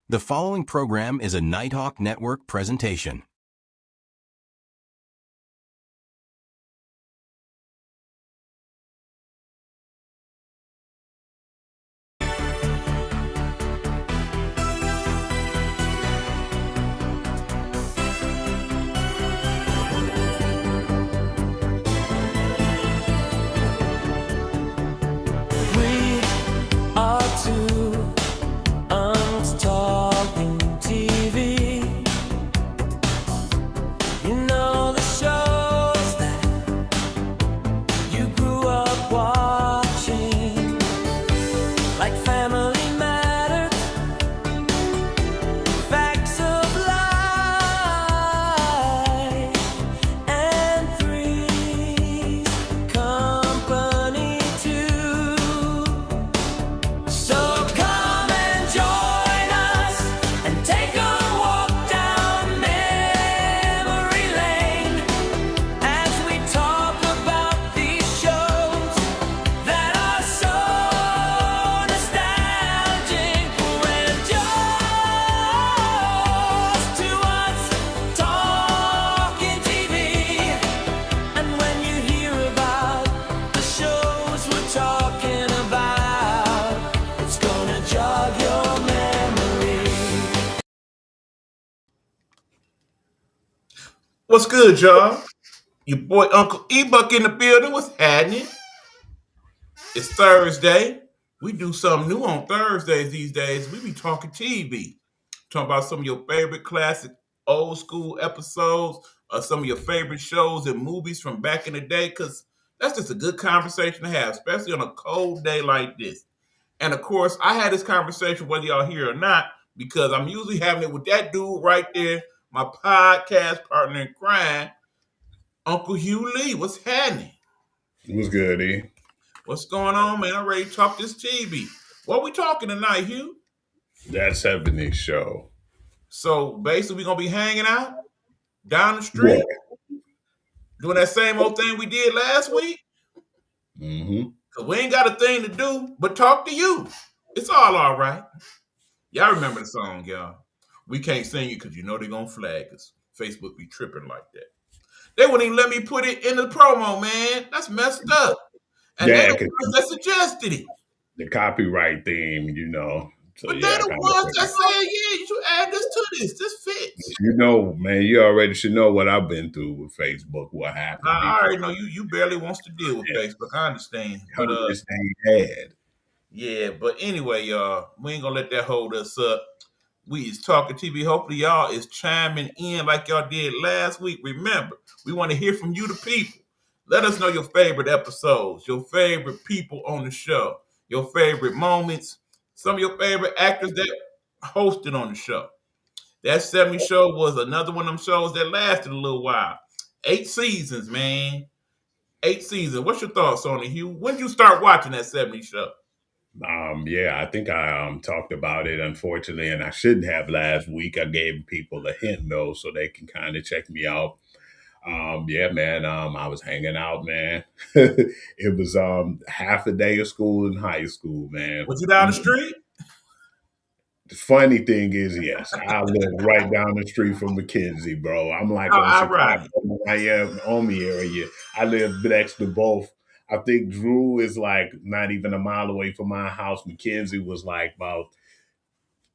The following program is a Nighthawk Network presentation. We are two Unks Talking TV. You know the shows that you grew up watching, like Family Matters, Facts of Life, and Three's Company too. So come and join us and take a walk down memory lane as we talk about these shows that are so nostalgic. We're just to us talking TV, and when you hear about the shows we're talking about, it's gonna jog your memory. What's good, y'all? Your boy Uncle E-Buck in the building. What's happening? It's Thursday. We do something new on Thursdays these days. We be talking TV. Talking about some of your favorite classic old school episodes or some of your favorite shows and movies from back in the day, because that's just a good conversation to have, especially on a cold day like this. And of course, I had this conversation whether y'all here or not, because I'm usually having it with that dude right there, my podcast partner in crime, Uncle Hugh Lee. What's happening? What's good, E? What's going on, man? I'm ready to talk this TV. What we talking tonight, Hugh? That 70s show. So basically, we're gonna be hanging out down the Yeah. street, doing that same old thing we did last week. Mm-hmm. Cause we ain't got a thing to do but talk to you. It's all right. Y'all remember the song, y'all? We can't sing it because you know they're gonna flag us. Facebook be tripping like that. They wouldn't even let me put it in the promo, man. That's messed up. And they Yeah, the because ones that suggested it. the copyright theme, So, But they yeah, the kind ones of. that said, yeah, you should add this to this. This fits. Man, you already should know what I've been through with Facebook, what happened I before. already know you barely wants to deal with Yeah, Facebook. I understand. But this thing had. yeah, but anyway, y'all, we ain't gonna let that hold us up. We is talking TV. Hopefully, y'all is chiming in like y'all did last week. Remember, we want to hear from you, the people. Let us know your favorite episodes, your favorite people on the show, your favorite moments, some of your favorite actors that hosted on the show. That 70 show was another one of them shows that lasted a little while. 8 seasons, man. 8 seasons. What's your thoughts on it, Hugh? When did you start watching that 70 show? Yeah, I think I talked about it, unfortunately, and I shouldn't have last week. I gave people a hint, though, so they can kind of check me out. Yeah, man, I was hanging out, man. It was half a day of school in high school, man. Was you down the street? The funny thing is, yes, I live right down the street from McKenzie, bro. I'm like Oh, on all Chicago, right. Miami, Omi area. I live next to both. I think Drew is like not even a mile away from my house. McKenzie was like about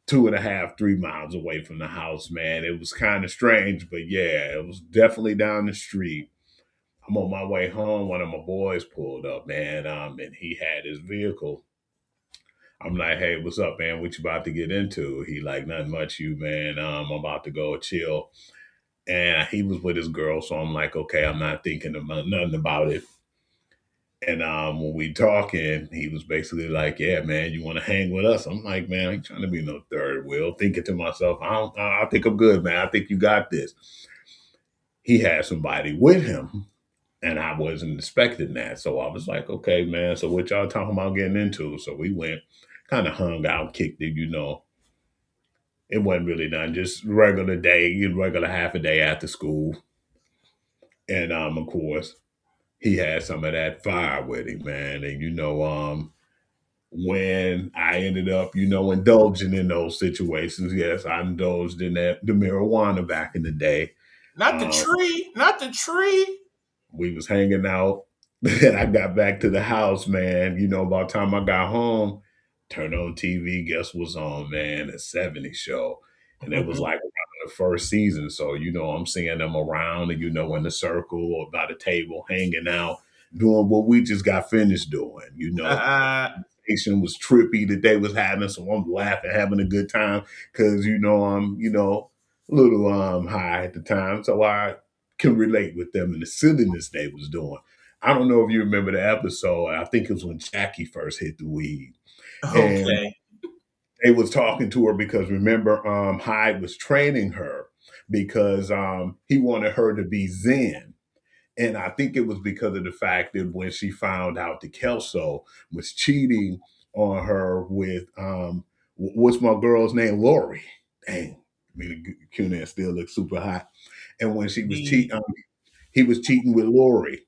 2.5, 3 miles away from the house, man. It was kind of strange, but yeah, it was definitely down the street. I'm on my way home. One of my boys pulled up, man, and he had his vehicle. I'm like, hey, what's up, man? What you about to get into? He like, nothing much, you, man. I'm about to go chill. And he was with his girl, so I'm like, okay, I'm not thinking about nothing about it. And when we talking, he was basically like, yeah, man, you want to hang with us? I'm like, man, I ain't trying to be no third wheel. Thinking to myself, I think I'm good, man. I think you got this. He had somebody with him, and I wasn't expecting that. So I was like, okay, man, so what y'all talking about getting into? So we went, kind of hung out, kicked it. It wasn't really done, just regular day, regular half a day after school. And of course, he had some of that fire with him, man. And when I ended up, indulging in those situations. Yes, I indulged in the marijuana back in the day. Not the Um, tree, not the tree. we was hanging out, and I got back to the house, man. By the time I got home, turned on TV. Guess what's on, man? A '70s show, and it was like around the first season. So I'm seeing them around, and in the circle or by the table, hanging out, doing what we just got finished doing. Conversation was trippy that they was having, so I'm laughing, having a good time because I'm a little high at the time, so I can relate with them and the silliness they was doing. I don't know if you remember the episode. I think it was when Jackie first hit the weed, and Okay. they was talking to her because remember, Hyde was training her because he wanted her to be Zen. And I think it was because of the fact that when she found out that Kelso was cheating on her with what's my girl's name, Lori. Dang, I mean, Cunha still looks super hot. And when she was The cheating, he was cheating with Lori.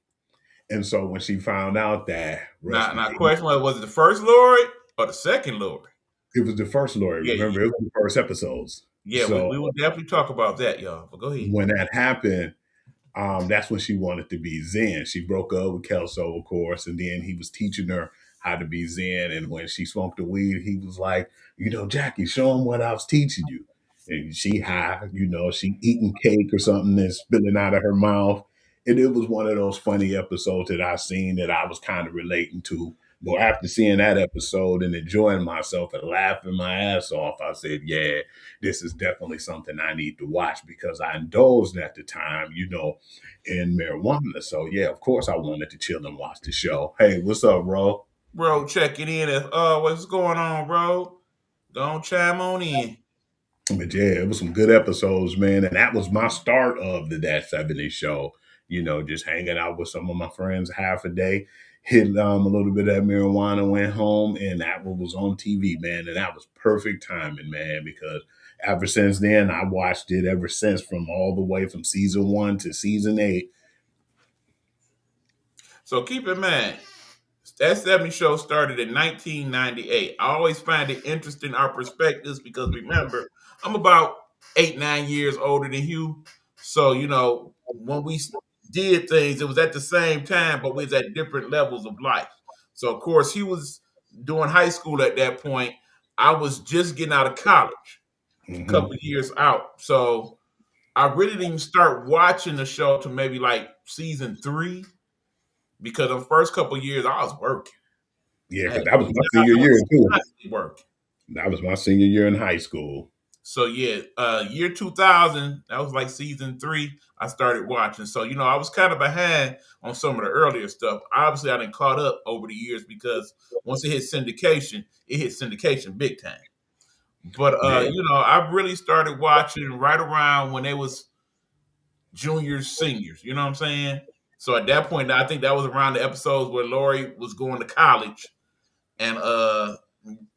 And so when she found out that, now, rest my, now question was it the first Lord or the second Lord? it was the first Lori. Yeah, Remember, it was the first episodes. yeah, So we will definitely talk about that, y'all. But go ahead. when that happened, that's when she wanted to be Zen. She broke up with Kelso, of course, and then he was teaching her how to be Zen. And when she smoked the weed, he was like, Jackie, show him what I was teaching you. And she high, she eating cake or something and spilling out of her mouth. And it was one of those funny episodes that I seen that I was kind of relating to. But after seeing that episode and enjoying myself and laughing my ass off, I said, yeah, this is definitely something I need to watch because I indulged at the time, in marijuana. So yeah, of course I wanted to chill and watch the show. Hey, what's up, bro? Bro, checking in. What's going on, bro? Don't chime on in. But yeah, it was some good episodes, man. And that was my start of the That 70 show. Just hanging out with some of my friends half a day, hit a little bit of marijuana, went home, and that one was on TV, man. And that was perfect timing, man, because ever since then, I watched it ever since from all the way from season 1 to season 8. So keep in mind, that 70 show started in 1998. I always find it interesting our perspectives because remember, I'm about 8, 9 years older than Hugh. So, when we did things, it was at the same time, but we was at different levels of life. So, of course, he was doing high school at that point. I was just getting out of college, a couple Hmm. of years out. So, I really didn't even start watching the show to maybe like season 3 because the first couple of years I was working. Yeah, I had because that was my I senior year was too. constantly working. That was my senior year in high school. So yeah, year 2000, that was like season 3. I started watching. So I was kind of behind on some of the earlier stuff. Obviously, I didn't caught up over the years because once it hit syndication big time. But Yeah. I really started watching right around when they was juniors, seniors. You know what I'm saying? So at that point, I think that was around the episodes where Lori was going to college, and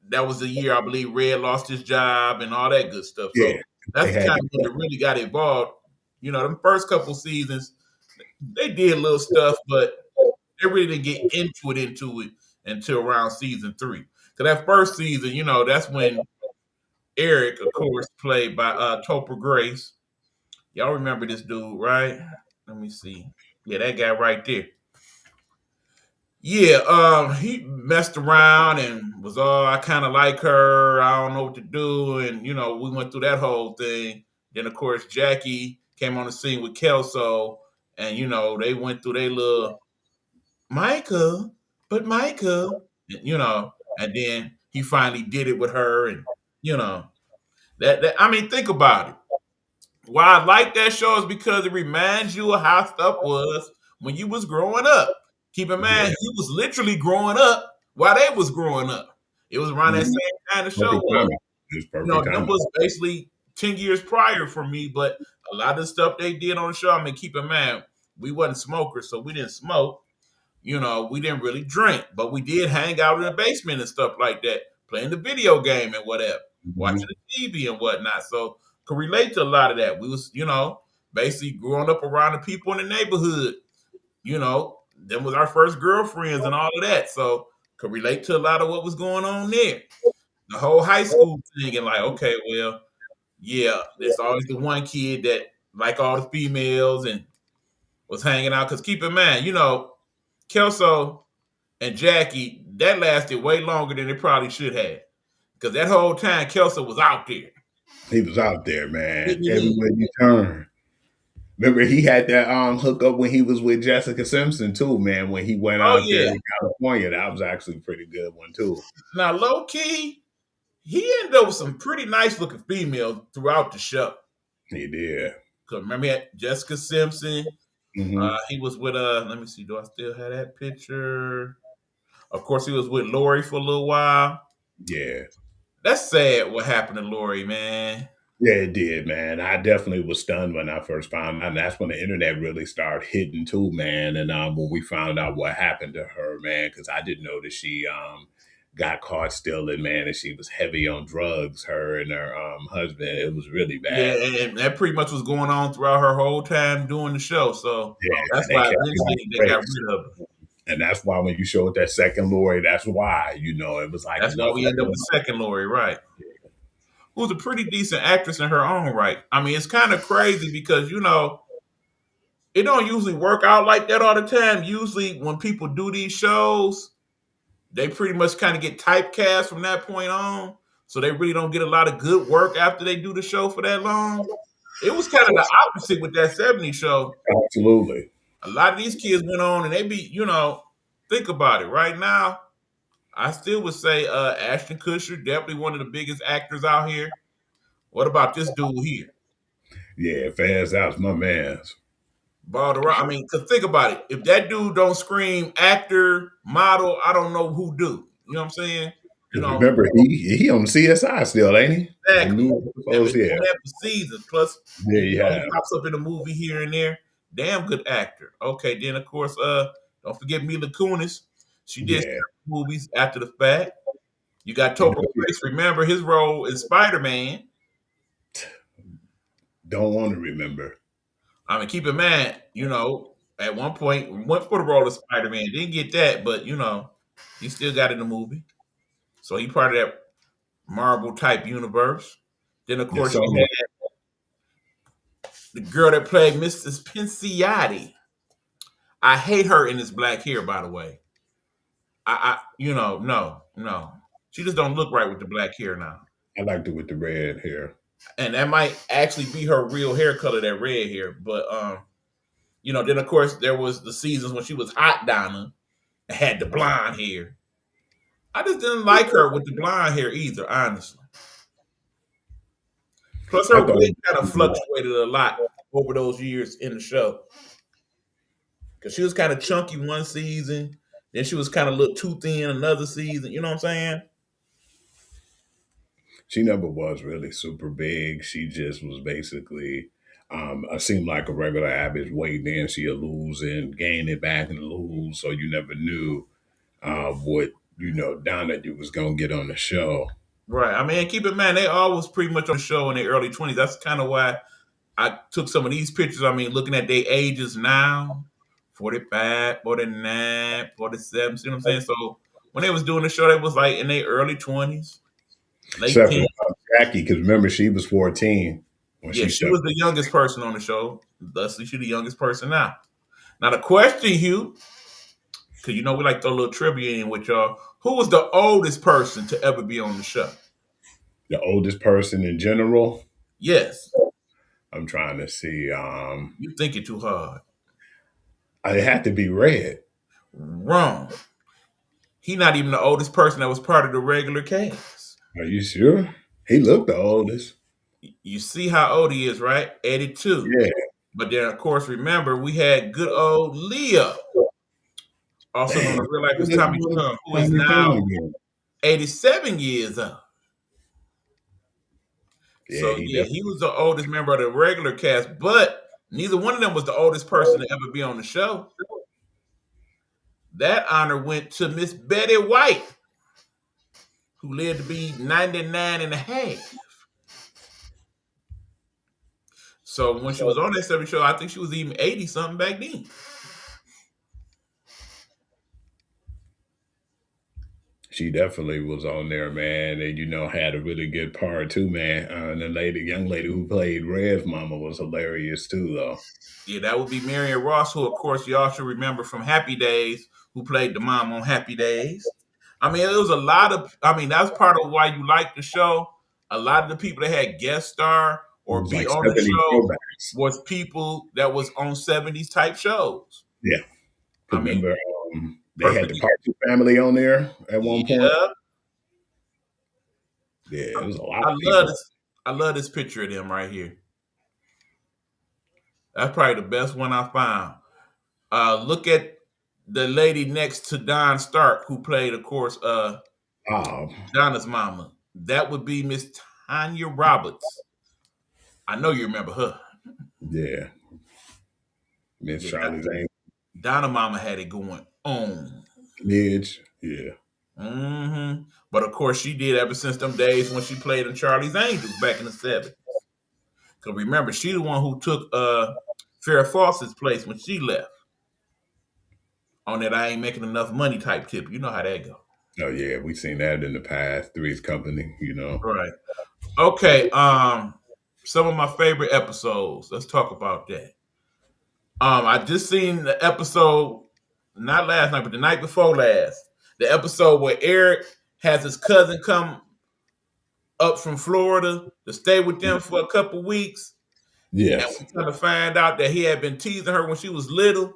that was the year I believe Red lost his job and all that good stuff. So Yeah. that's They the had time when they really got involved. The first couple seasons they did little stuff, but they really didn't get into it until around season 3. Because that first season, that's when Eric, of course, played by Topher Grace. Y'all remember this dude, right? Let me see. Yeah, that guy right there. Yeah, he messed around and was all I kind of like her. I don't know what to do, and we went through that whole thing. Then of course Jackie came on the scene with Kelso, and they went through their little Micah, but Micah, and then he finally did it with her, and you know that I mean, think about it. Why I like that show is because it reminds you of how stuff was when you was growing up. Keep in yeah. mind, he was literally growing up while they was growing up. It was around that Mhm. same time the show Perfect was. timing. It was perfect Them timing. was basically 10 years prior for me, but a lot of the stuff they did on the show, I mean, keep in mind, we wasn't smokers, so we didn't smoke. We didn't really drink, but we did hang out in the basement and stuff like that, playing the video game and whatever, watching Mhm. the TV and whatnot. So could relate to a lot of that. We was, basically growing up around the people in the neighborhood. Them was our first girlfriends and all of that. So could relate to a lot of what was going on there. The whole high school thing, and like, okay, well, yeah, there's always the one kid that like all the females and was hanging out. Because keep in mind, Kelso and Jackie, that lasted way longer than it probably should have. Because that whole time, Kelso was out there. He was out there, man. Mhm. Everywhere you turn. Remember, he had that hookup when he was with Jessica Simpson too, man. When he went Oh out there yeah. to California, that was actually a pretty good one too. Now, low key, he ended up with some pretty nice looking females throughout the show. He did. Cause remember, he had Jessica Simpson. Hmm. He was with let me see, do I still have that picture? Of course, he was with Lori for a little while. Yeah. That's sad what happened to Lori, man. Yeah, it did, man. I definitely was stunned when I first found out. And that's when the internet really started hitting too, man. And when we found out what happened to her, man, because I didn't know that she got caught stealing, man, and she was heavy on drugs. Her and her husband, it was really Yeah, bad. and that pretty much was going on throughout her whole time doing the show. So Yeah, that's and they why kept her on eventually they the got race. rid of her. And that's why when you showed that second Lori, that's why, it was like That's why enough we of end up with her. second Lori, right? Who's a pretty decent actress in her own right. I mean, it's kind of crazy because it don't usually work out like that all the time. Usually, when people do these shows, they pretty much kind of get typecast from that point on. So they really don't get a lot of good work after they do the show for that long. It was kind of the opposite with that 70s show. Absolutely. A lot of these kids went on and they think about it. Right now, I still would say Ashton Kutcher, definitely one of the biggest actors out here. What about this dude here? Yeah, fans, that was my man's. Balderrama. I mean, cause think about it. If that dude don't scream actor, model, I don't know who do. You know what I'm saying? You Because know, remember, he on CSI still, ain't he? The exactly. new And episodes, been yeah. doing that for seasons. Plus, Yeah, you he have. pops up in a movie here and there. Damn good actor. Okay, then of course, don't forget Mila Kunis. She did Yeah. several movies after the fact. You got Topher Grace. Remember his role in Spider Man. Don't want to remember. I mean, keep in mind, at one point went for the role of Spider Man. Didn't get that, but he still got in the movie. So he part of that Marvel type universe. Then of Yes, course so you had the girl that played Mrs. Pinciotti. I hate her in this black hair, by the way. No. She just don't look right with the black hair now. I liked it with the red hair. And that might actually be her real hair color, that red hair. But then of course there was the seasons when she was hot Donna and had the blonde hair. I just didn't like her with the blonde hair either, honestly. Plus I her thought weight it kind of was more. fluctuated a lot over those years in the show. Because she was kind of chunky one season, then she was kind of look too thin another season. You know what I'm saying? She never was really super big. She just was basically, seemed like a regular average weight. Then she'll lose and gain it back and lose. So you never knew what, down that you was going to get on the show. Right. I mean, keep in mind, they always pretty much on the show in their early 20s. That's kind of why I took some of these pictures. I mean, looking at their ages now 45, 49, 47. See what I'm saying? So when they was doing the show, they was like in their early 20s, late Except for 10s. Jackie, because remember, she was 14 when Yeah, she she stepped. was the youngest person on the show. Thusly, she's the youngest person now. Now, the question, Hugh, because we like to throw a little trivia in with y'all. Who was the oldest person to ever be on the show? The oldest person in general. Yes. I'm trying to see. You think it too hard. It had to be Red. Wrong. He not even the oldest person that was part of the regular cast. Are you sure? He looked the oldest. You see how old he is, right? 82. Yeah. But then, of course, remember, we had good old Leo, also known Damn. in real life as Tommy Chung, who is Tommy Tune now again. 87 years old. Yeah, So, he yeah, definitely. he was the oldest member of the regular cast, but neither one of them was the oldest person to ever be on the show. That honor went to Miss Betty White, who lived to be 99 and a half. So when she was on that 70 show, I think she was even 80 something back then. She definitely was on there, man, and had a really good part too, man. And the young lady who played Red's mama was hilarious too, though. Yeah, that would be Marion Ross, who, of course, y'all should remember from Happy Days, who played the mom on Happy Days. I mean, it was a lot of. I mean, that's part of why you like the show. A lot of the people that had guest star It or was be like on the 70 show throwbacks. was people that was on '70s type shows. Yeah, I mean, remember they had the perfect. Parker family on there at one point. Yeah, Yeah, it was a lot I of love people. this. I love this picture of them right here. That's probably the best one I found. Look at the lady next to Don Stark, who played, of course, Oh, Donna's mama. That would be Miss Tanya Roberts. I know you remember her. yeah, Miss Yeah, Charlie's Angel, Donna mama had it going on. Midge. Yeah, But of course, she did ever since them days when she played in Charlie's Angels back in the '70s. Because remember, she the one who took Farrah Fawcett's place when she left. On that I ain't making enough money type tip. You know how that go. oh yeah, we've seen that in the past. Three's Company, Right. Okay. Some of my favorite episodes. Let's talk about that. I just seen the episode, not last night, but the night before last. The episode where Eric has his cousin come up from Florida to stay with them for a couple weeks, and Yes. we kind of find out that he had been teasing her when she was little,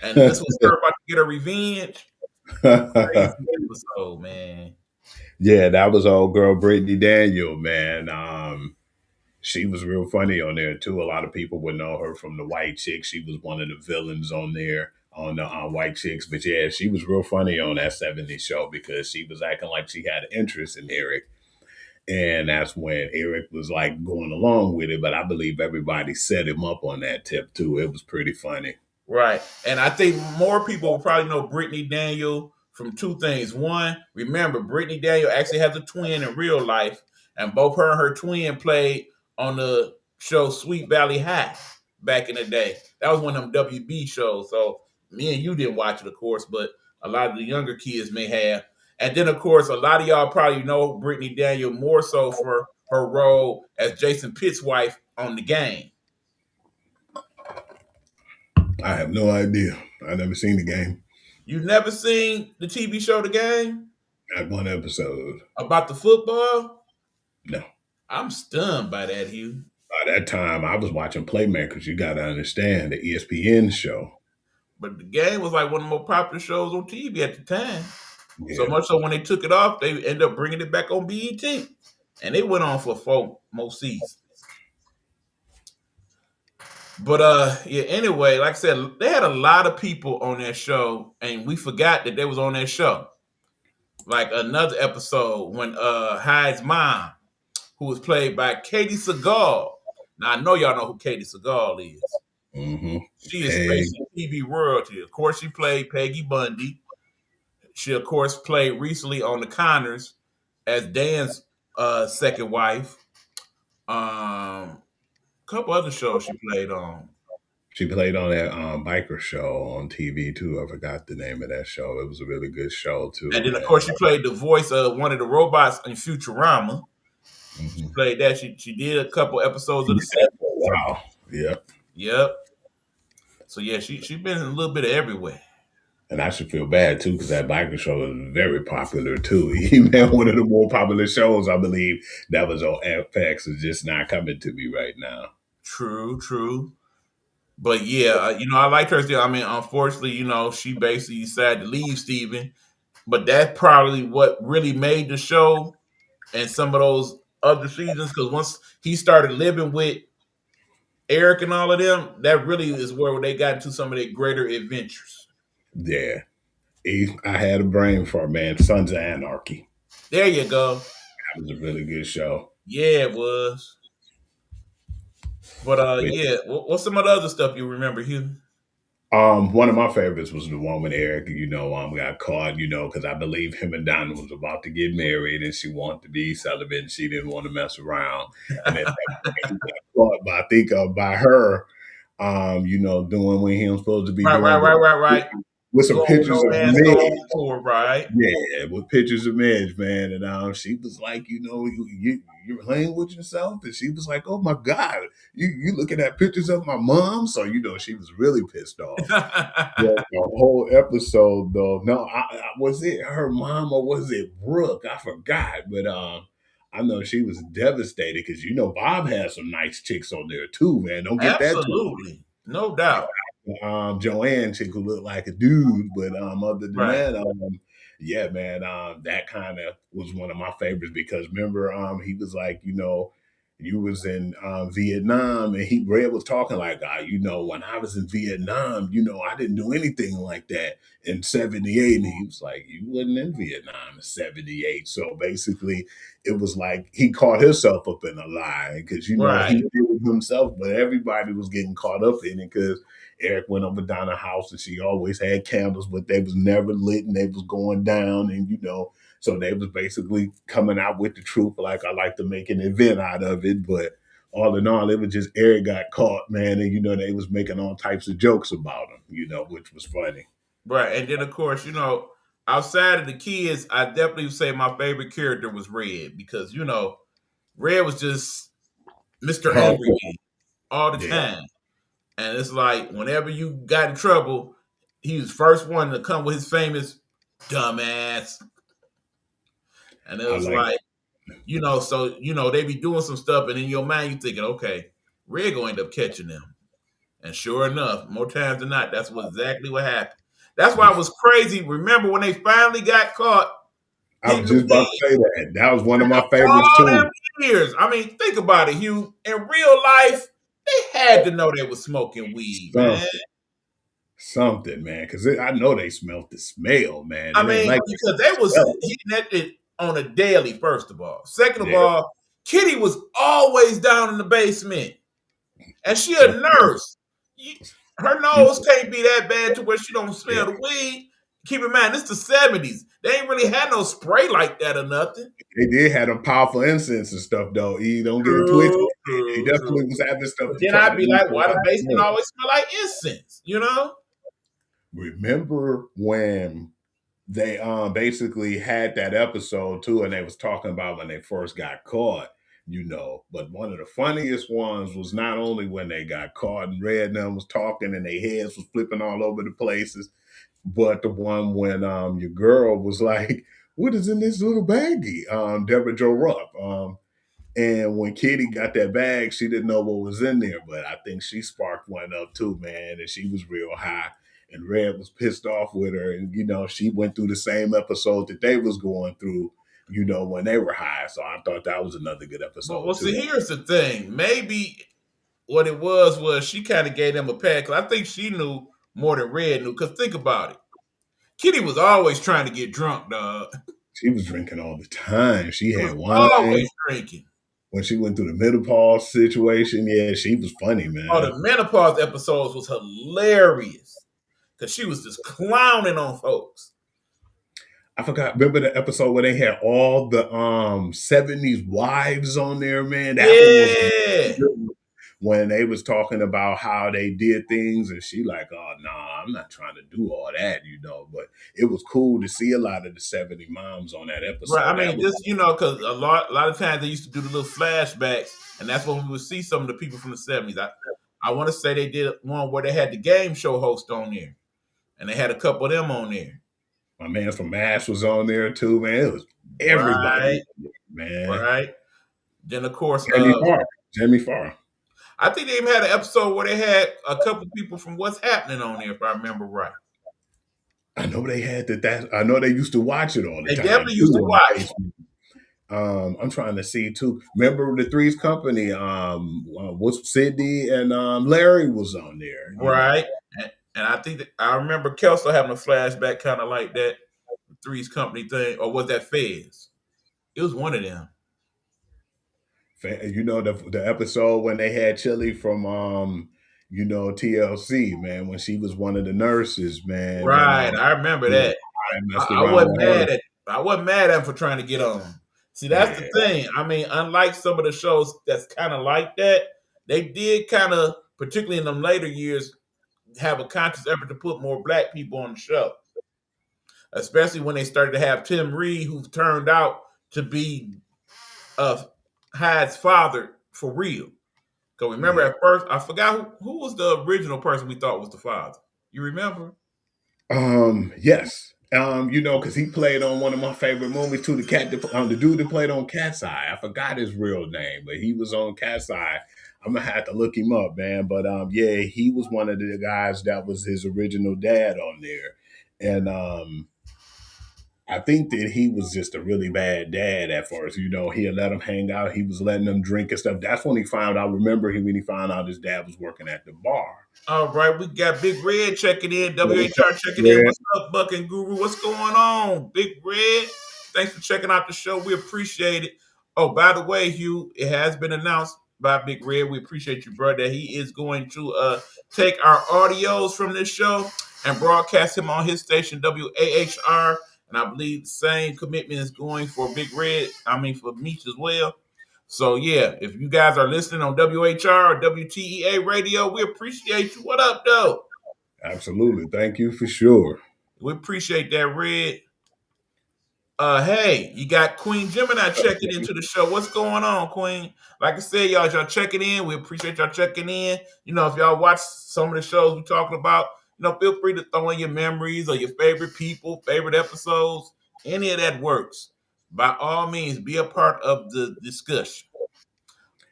and this was her about to get her revenge. Crazy episode, man. Yeah, that was old girl Brittany Daniel, man. She was real funny on there too. A lot of people would know her from the White Chicks. She was one of the villains on there on the White Chicks. But yeah, she was real funny on that '70s show because she was acting like she had interest in Eric. And that's when Eric was like going along with it. But I believe everybody set him up on that tip too. It was pretty funny. Right. And I think more people will probably know Brittany Daniel from two things. One, remember, Brittany Daniel actually has a twin in real life, and both her and her twin played on the show Sweet Valley High back in the day. That was one of them WB shows. So me and you didn't watch it, of course, but a lot of the younger kids may have. And then, of course, a lot of y'all probably know Brittany Daniel more so for her role as Jason Pitt's wife on The Game. I have no idea. I never seen the game. You've never seen the TV show The Game? Not one episode. About the football? No. I'm stunned by that, Hugh. By that time, I was watching Playmakers. You got to understand the ESPN show. But The Game was like one of the more popular shows on TV at the time. Yeah. So much so when they took it off, they ended up bringing it back on BET. And it went on for 4 more seasons. But yeah, anyway, like I said, they had a lot of people on that show, and we forgot that they was on that show. Like another episode when Hyde's mom, who was played by Katie Seagal. Now I know y'all know who Katie Seagal is. Mm-hmm. She is facing TV royalty. Of course, she played Peggy Bundy. She, of course, played recently on The Connors as Dan's second wife. Couple other shows she played on. She played on that biker show on TV too. I forgot the name of that show. It was a really good show too. And then, of course, she played the voice of one of the robots in Futurama. She played that. She did a couple episodes of The Simpsons. Wow. Yep. So yeah, she been in a little bit of everywhere. And I should feel bad too because that biker show is very popular too. Even one of the more popular shows, I believe, that was on FX is just not coming to me right now. True. But yeah, I liked her still. I mean, unfortunately, she basically decided to leave Steven. But that's probably what really made the show and some of those other seasons. Because once he started living with Eric and all of them, that really is where they got into some of their greater adventures. Yeah. I had a brain for it, man. Sons of Anarchy. There you go. That was a really good show. Yeah, it was. But yeah, what's some of the other stuff you remember, Hugh? One of my favorites was the one with Eric, got caught, because I believe him and Donna was about to get married and she wanted to be celibate and she didn't want to mess around. And then he got caught by, I think, by her, doing what he was supposed to be doing. Right. with some pictures of Go Midge. on tour, right? Yeah, with pictures of Midge, man. And she was like, you're playing with yourself, and she was like, oh my god, you looking at pictures of my mom. So she was really pissed off. Yeah, the whole episode though. No, was it her mom or was it Brooke? I forgot, but I know she was devastated because Bob has some nice chicks on there too, man. Don't get that twisted. Absolutely, no doubt. Joanne chick who looked like a dude, but other than Right. that, yeah, man, that kind of was one of my favorites because remember, he was like, you was in Vietnam, and Red was talking like, when I was in Vietnam, I didn't do anything like that in '78, and he was like, you wasn't in Vietnam in '78, so basically, it was like he caught himself up in a lie because Right. he did it himself, but everybody was getting caught up in it because Eric went over down the house and she always had candles, but they was never lit and they was going down. And, so they was basically coming out with the truth. Like I like to make an event out of it. But all in all, it was just Eric got caught, man. And, they was making all types of jokes about him, which was funny. Right. And then, of course, outside of the kids, I definitely would say my favorite character was Red because, Red was just Mr. Angry all the time. And it's like whenever you got in trouble, he was first one to come with his famous dumbass. And it was so they be doing some stuff, and in your mind you thinking, okay, Red gonna end up catching them. And sure enough, more times than not, that's exactly what happened. That's why it was crazy. Remember when they finally got caught? I was just about to say that. That was one of my favorites all too. Them years. I mean, think about it, Hugh. In real life, they had to know they was smoking weed, man. Something, man, because I know they smelled the smell, man. I mean, because they was hitting at it on a daily, first of all. Second of all, Kitty was always down in the basement. And she a nurse. Her nose can't be that bad to where she don't smell the weed. Keep in mind, it's the 70s. They ain't really had no spray like that or nothing. They did have them powerful incense and stuff, though. You don't get it twisted. He definitely was having stuff. But then I'd be like, why the basement always smell like incense, Remember when they basically had that episode too, and they was talking about when they first got caught, but one of the funniest ones was not only when they got caught and Red and them was talking and their heads was flipping all over the places, but the one when your girl was like, what is in this little baggie? Deborah Jo Rupp. And when Kitty got that bag, she didn't know what was in there, but I think she sparked one up too, man, and she was real high. And Red was pissed off with her, and she went through the same episode that they was going through, when they were high. So I thought that was another good episode. Well, see, here's the thing. Maybe what it was she kind of gave them a pass. Cause I think she knew more than Red knew. Because think about it. Kitty was always trying to get drunk, dog. She was drinking all the time. She had wine. Always drinking. When she went through the menopause situation, yeah, she was funny, man. Oh, the menopause episodes was hilarious. Because she was just clowning on folks. I forgot. Remember the episode where they had all the 70s wives on there, man? That was when they was talking about how they did things, and she like, oh, nah, I'm not trying to do all that, But it was cool to see a lot of the 70 moms on that episode. Right. I mean, just, because a lot of times they used to do the little flashbacks, and that's when we would see some of the people from the 70s. I want to say they did one where they had the game show host on there. And they had a couple of them on there. My man from MASH was on there too, man. It was everybody, man. Right. Then, of course, Jamie Farr. I think they even had an episode where they had a couple of people from What's Happening on there, if I remember right. I know they had that. I know they used to watch it all the time. They definitely used to watch it. I'm trying to see too. Remember the Three's Company? What's Sydney and Larry was on there, right? And I think that I remember Kelso having a flashback kind of like that Three's Company thing, or was that Fez? It was one of them. The episode when they had Chili from TLC, man, when she was one of the nurses, man. Right, I remember that. I wasn't mad at him for trying to get on. See, that's the thing. I mean, unlike some of the shows that's kind of like that, they did kind of, particularly in them later years, have a conscious effort to put more black people on the show, especially when they started to have Tim Reed, who turned out to be Hyde's father for real. Because remember, Yeah. at first, I forgot who was the original person we thought was the father. You remember? Yes. Because he played on one of my favorite movies too. The dude that played on Cat's Eye. I forgot his real name, but he was on Cat's Eye. I'm gonna have to look him up, man. But yeah, he was one of the guys that was his original dad on there, and I think that he was just a really bad dad at first. He had let him hang out. He was letting them drink and stuff. That's when he found out. Remember, when he found out his dad was working at the bar. All right, we got Big Red checking in, Yeah, what's WHR up, checking in. Red? What's up, Buck and Guru? What's going on, Big Red? Thanks for checking out the show. We appreciate it. Oh, by the way, Hugh, it has been announced by Big Red. We appreciate you, bro, that he is going to take our audios from this show and broadcast him on his station, WAHR. And I believe the same commitment is going for Big Red. For Meech as well. So yeah, if you guys are listening on WHR or WTEA radio, we appreciate you. What up, though? Absolutely. Thank you for sure. We appreciate that, Red. Hey, you got Queen Gemini checking into the show. What's going on, Queen? Like I said, y'all checking in. We appreciate y'all checking in. If y'all watch some of the shows we're talking about, feel free to throw in your memories or your favorite people, favorite episodes. Any of that works. By all means, be a part of the discussion.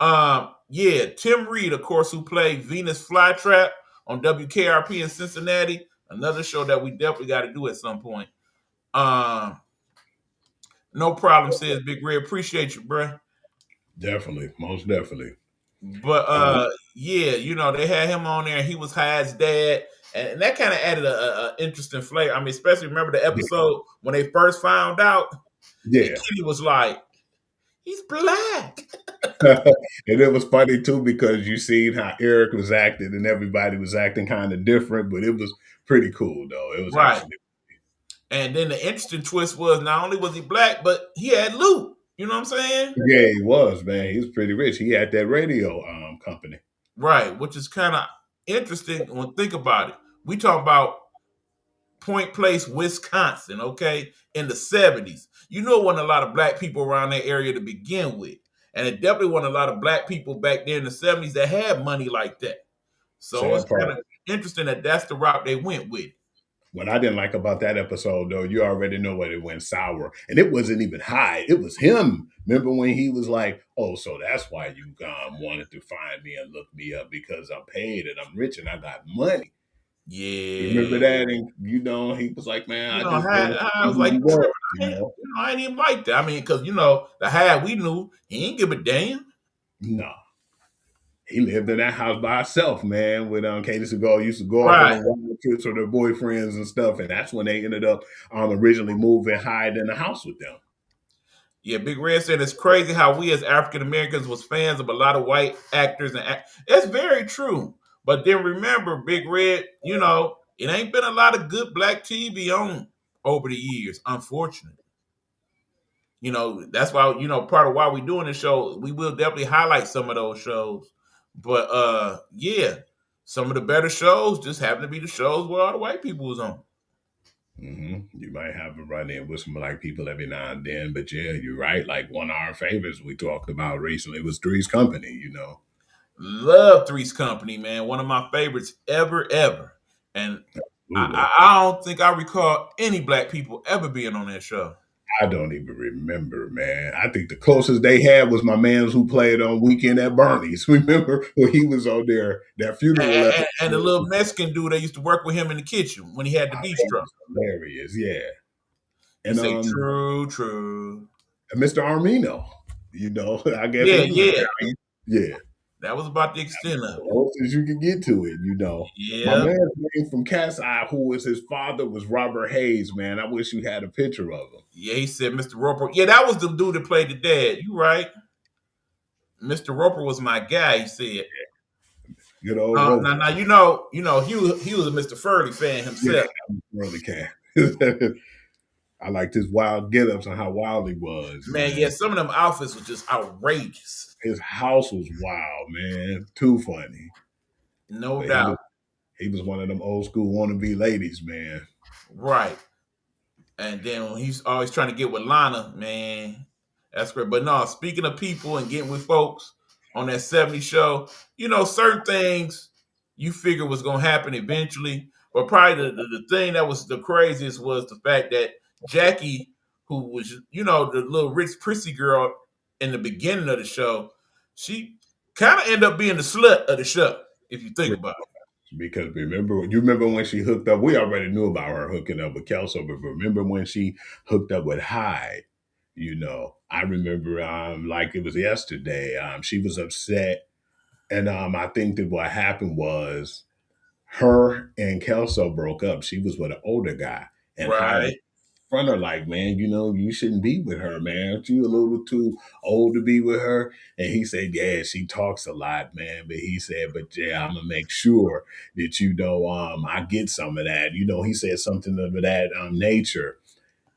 Yeah, Tim Reed, of course, who played Venus Flytrap on WKRP in Cincinnati. Another show that we definitely got to do at some point. No problem, says Big Red. Appreciate you, bro. Definitely, most definitely. But yeah, they had him on there. He was Hyde's dad, and that kind of added a interesting flavor. Especially remember the episode when they first found out, Yeah. and Kitty was like, "He's black." And it was funny too because you seen how Eric was acting and everybody was acting kind of different, but it was pretty cool though. It was Right. actually. And then the interesting twist was not only was he black, but he had loot. You know what I'm saying? Yeah, he was, man. He was pretty rich. He had that radio company. Right, which is kind of interesting when think about it. We talk about Point Place, Wisconsin, okay, in the 70s. It wasn't a lot of black people around that area to begin with. And it definitely wasn't a lot of black people back there in the 70s that had money like that. So it's kind of interesting that that's the route they went with. What I didn't like about that episode, though, you already know what it went sour. And it wasn't even Hyde. It was him. Remember when he was like, oh, so that's why you wanted to find me and look me up because I'm paid and I'm rich and I got money. Yeah. You remember that? And, he was like, man, I just I was like, I ain't even like that. Because, the Hyde we knew, he ain't give a damn. No. He lived in that house by himself, man, with Cadence used to go Right. off on wild trips with their boyfriends and stuff. And that's when they ended up originally moving Hyde in the house with them. Yeah, Big Red said it's crazy how we as African Americans was fans of a lot of white actors. It's very true. But then remember, Big Red, it ain't been a lot of good black TV on over the years, unfortunately. That's why, part of why we're doing this show, we will definitely highlight some of those shows. But yeah, some of the better shows just happen to be the shows where all the white people was on. Mm-hmm. You might have a run in with some black people every now and then, but yeah, you're right. Like one of our favorites we talked about recently was Three's Company, Love Three's Company, man. One of my favorites ever. And I don't think I recall any black people ever being on that show. I don't even remember, man. I think the closest they had was my man who played on Weekend at Bernie's. Remember when he was on there, that funeral and the little Mexican dude that used to work with him in the kitchen when he had the beef truck. Hilarious, yeah. And say true. And Mr. Armino, I guess. Yeah. That was about the extent of it. Closest you can get to it, Yeah. My man's name from Cat's Eye, who was his father, was Robert Hayes, man. I wish you had a picture of him. Yeah, he said Mr. Roper. Yeah, that was the dude that played the dad. You right. Mr. Roper was my guy, he said. Good old Roper. Now he was a Mr. Furley fan himself. Yeah, Furley can. I liked his wild get-ups and how wild he was. Man, yeah, some of them outfits were just outrageous. His house was wild, man. Too funny. No doubt. He was one of them old school wannabe ladies, man. Right. And then when he's always trying to get with Lana, man, that's great. But no, speaking of people and getting with folks on that 70 show, certain things you figure was going to happen eventually. But probably the thing that was the craziest was the fact that Jackie, who was, the little rich, prissy girl in the beginning of the show, she kind of ended up being the slut of the show, if you think about it. Because remember when she hooked up? We already knew about her hooking up with Kelso, but remember when she hooked up with Hyde? I remember like it was yesterday. She was upset, and I think that what happened was her and Kelso broke up. She was with an older guy, and Hyde was Right, in front of her like, man, you shouldn't be with her, man. Aren't you a little too old to be with her? And he said, yeah, she talks a lot, man. But he said, but yeah, I'm gonna make sure that I get some of that. He said something of that nature.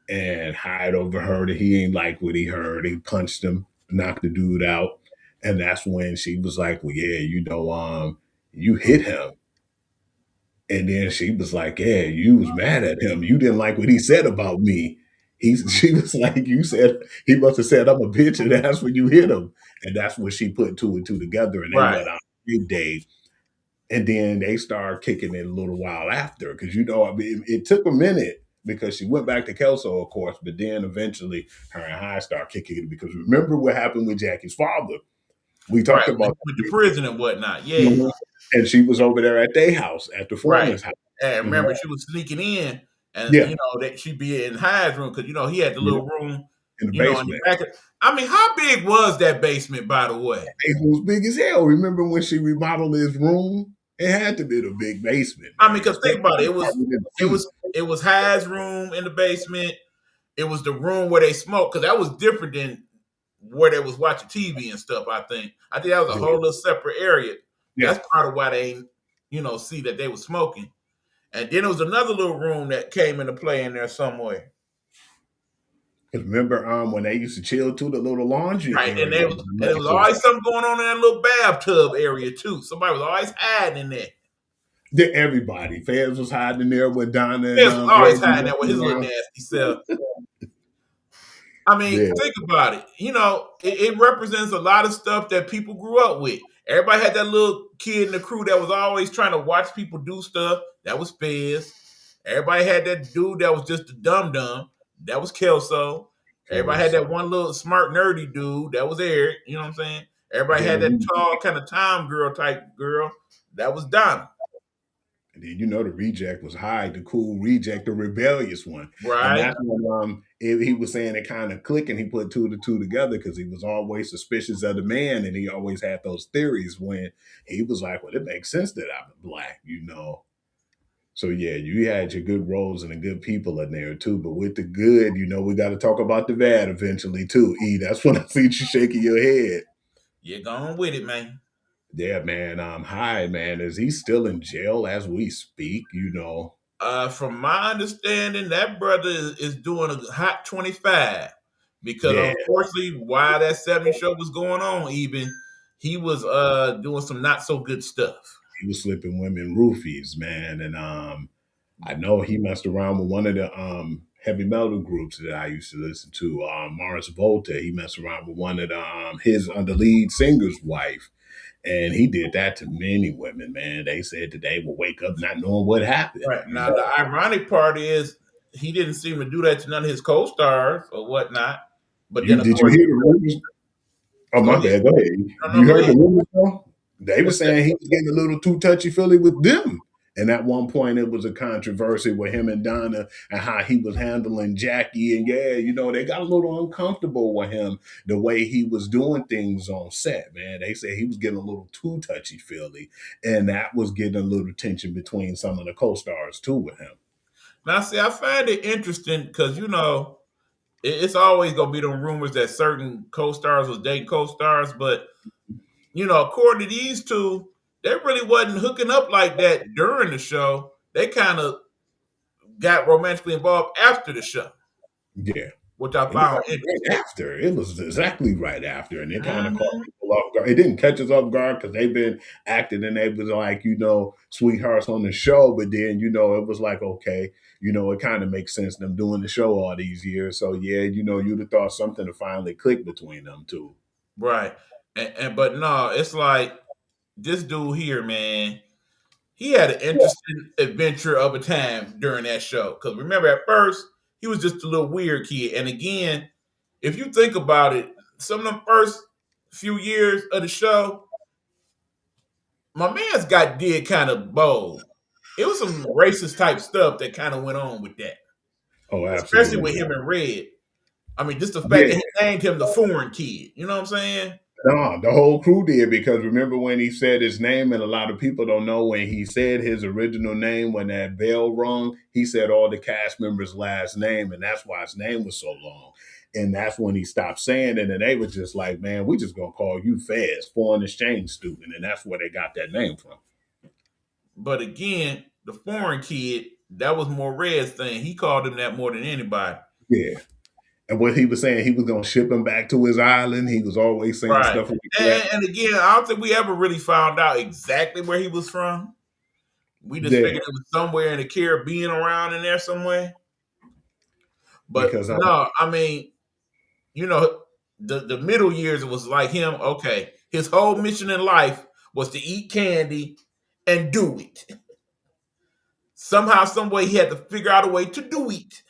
And Hyde overheard it. He ain't like what he heard. He punched him, knocked the dude out. And that's when she was like, well, yeah, you hit him. And then she was like, yeah, you was mad at him. You didn't like what he said about me. She was like, you said, he must have said I'm a bitch, and that's when you hit him. And that's when she put two and two together, and they right, went out big day. And then they started kicking it a little while after, because I mean, it took a minute because she went back to Kelso, of course, but then eventually her and High started kicking it, because remember what happened with Jackie's father. We right. talked about With the prison and whatnot. Yeah, that. And she was over there at their house, at the right. foreman's house. And Mhm. remember, she was sneaking in, and Yeah, that she'd be in Hyde's room because he had the yeah, little room, in the in the basement. back. I mean, how big was that basement, by the way? It was big as hell. Remember when she remodeled his room? It had to be the big basement, I mean, man. because think Especially about it, the part we didn't it see. was it was Hyde's room in the basement. It was the room where they smoked because that was different than where they was watching TV and stuff. I think that was a Yeah, whole little separate area. yeah. That's part of why they ain't, see that they was smoking. And then there was another little room that came into play in there somewhere. Because remember, when they used to chill too, the little laundry Right, and area there was was and there was nice. So always something going on in that little bathtub area too. Somebody was always hiding in there. everybody, Feds was hiding in there with Donna and Fez was always Reggie hiding there with messing his little around. nasty self. I mean, Yeah, think about it. It represents a lot of stuff that people grew up with. Everybody had that little kid in the crew that was always trying to watch people do stuff. That was Fez. Everybody had that dude that was just a dum dum. That was Kelso. Everybody had Kelso. that one little smart nerdy dude. That was Eric. You know what I'm saying? Everybody Then had the that re- tall kind of Tom girl type girl. That was Donna. And then the reject was Hyde, the cool reject, the rebellious one. And Right? that's when he was saying it kind of clicked, and he put two to two together, because he was always suspicious of the man, and he always had those theories when he was like, well, it makes sense that I'm black. So yeah, you had your good roles and the good people in there too. But with the good, we got to talk about the bad eventually too. E, that's when I see you shaking your head. You're going with it, man. Yeah, man. Hi, man. Is he still in jail as we speak? From my understanding, that brother is doing a hot 25 because Yeah, unfortunately, while that 70 show was going on, even he was doing some not so good stuff. he was slipping women roofies, man. And I know he messed around with one of the heavy metal groups that I used to listen to, Mars Volta. He messed around with one of the lead singer's wife. And he did that to many women, man. They said that they will wake up not knowing what happened. Right now, the ironic part is he didn't seem to do that to none of his co-stars or whatnot. But then, of Did you course, hear the rumors? Oh, go my ahead. bad. Go ahead. No, no, You go heard the ahead. rumors though? They were What's that? saying he was getting a little too touchy feely with them. And at one point, it was a controversy with him and Donna, and how he was handling Jackie. And yeah, they got a little uncomfortable with him, the way he was doing things on set, man. They said he was getting a little too touchy feely. And that was getting a little tension between some of the co stars too with him. Now, see, I find it interesting because it's always gonna be them rumors that certain co-stars was dating co-stars, but according to these two, they really wasn't hooking up like that during the show. They kind of got romantically involved after the show, Yeah. which I It was found like interesting. right after. It was exactly right after. And it kind of caught Mhm. people off guard. It didn't catch us off guard because they've been acting and they was like, sweethearts on the show. But then, it was like, okay, it kind of makes sense them doing the show all these years. So yeah, you'd have thought something to finally click between them two. Right. But no, it's like this dude here, man. He had an interesting adventure of a time during that show. Because remember, at first, he was just a little weird kid. And again, if you think about it, some of them first few years of the show, my man's did kind of bold. It was some racist type stuff that kind of went on with that, Oh, especially with absolutely. him and Red. I mean, just the fact Yeah. that he named him the foreign kid. You know what I'm saying? No, the whole crew did because remember when he said his name, and a lot of people don't know when he said his original name when that bell rung, he said all the cast members' last name, and that's why his name was so long. And that's when he stopped saying it, and they were just like, "Man, we just gonna call you Fez, foreign exchange student," and that's where they got that name from. But again, the foreign kid, that was more Red's thing. He called him that more than anybody. Yeah, and what he was saying, he was gonna ship him back to his island. He was always saying Right. stuff like that. And again, I don't think we ever really found out exactly where he was from. We just Yeah, figured it was somewhere in the Caribbean around in there somewhere. But because no, I mean, the middle years it was like him, okay, his whole mission in life was to eat candy and do it. Somehow, some way he had to figure out a way to do it.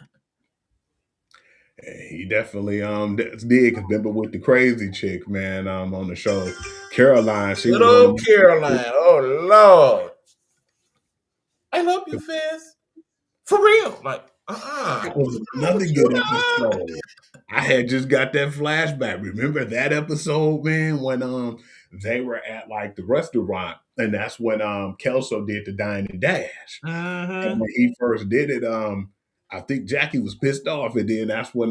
he definitely did. Cause remember with the crazy chick, man, on the show, Caroline, she Good was on old the Caroline. Oh Lord. I love you, Fizz. For real. Like, that was another good episode. I had just got that flashback. Remember that episode, man, when they were at like the restaurant, and that's when Kelso did the dine and dash. And Mm-hmm. when he first did it, I think Jackie was pissed off, and then that's when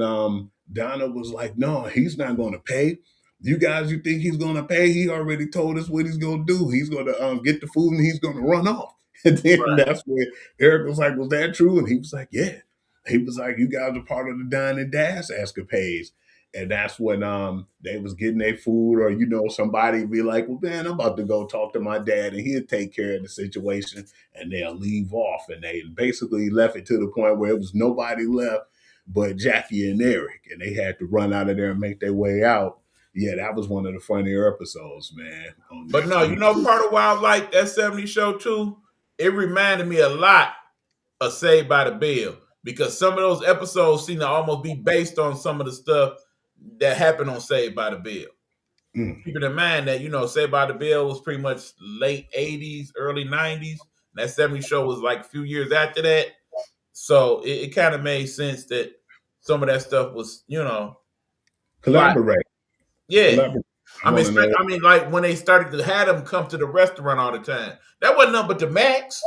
Donna was like, "No, he's not going to pay. You guys, you think he's going to pay? He already told us what he's going to do. He's going to get the food and he's going to run off." And then Right. that's when Eric was like, "Was that true?" And he was like, "Yeah." He was like, "You guys are part of the dine and dash escapades." And that's when they was getting their food, or somebody be like, "Well, man, I'm about to go talk to my dad, and he'll take care of the situation," and they'll leave off. And they basically left it to the point where it was nobody left but Jackie and Eric, and they had to run out of there and make their way out. Yeah, that was one of the funnier episodes, man. On But that. no, part of why I like that 70s show too, it reminded me a lot of Saved by the Bell. Because some of those episodes seem to almost be based on some of the stuff that happened on Saved by the Bell. Mm. Keeping in mind that, Saved by the Bell was pretty much late 80s, early 90s. That 70s show was like a few years after that. So it kind of made sense that some of that stuff was, like, Collaborate. yeah. Collaborate. I mean, want to know. like when they started to have them come to the restaurant all the time. That wasn't nothing but the Max.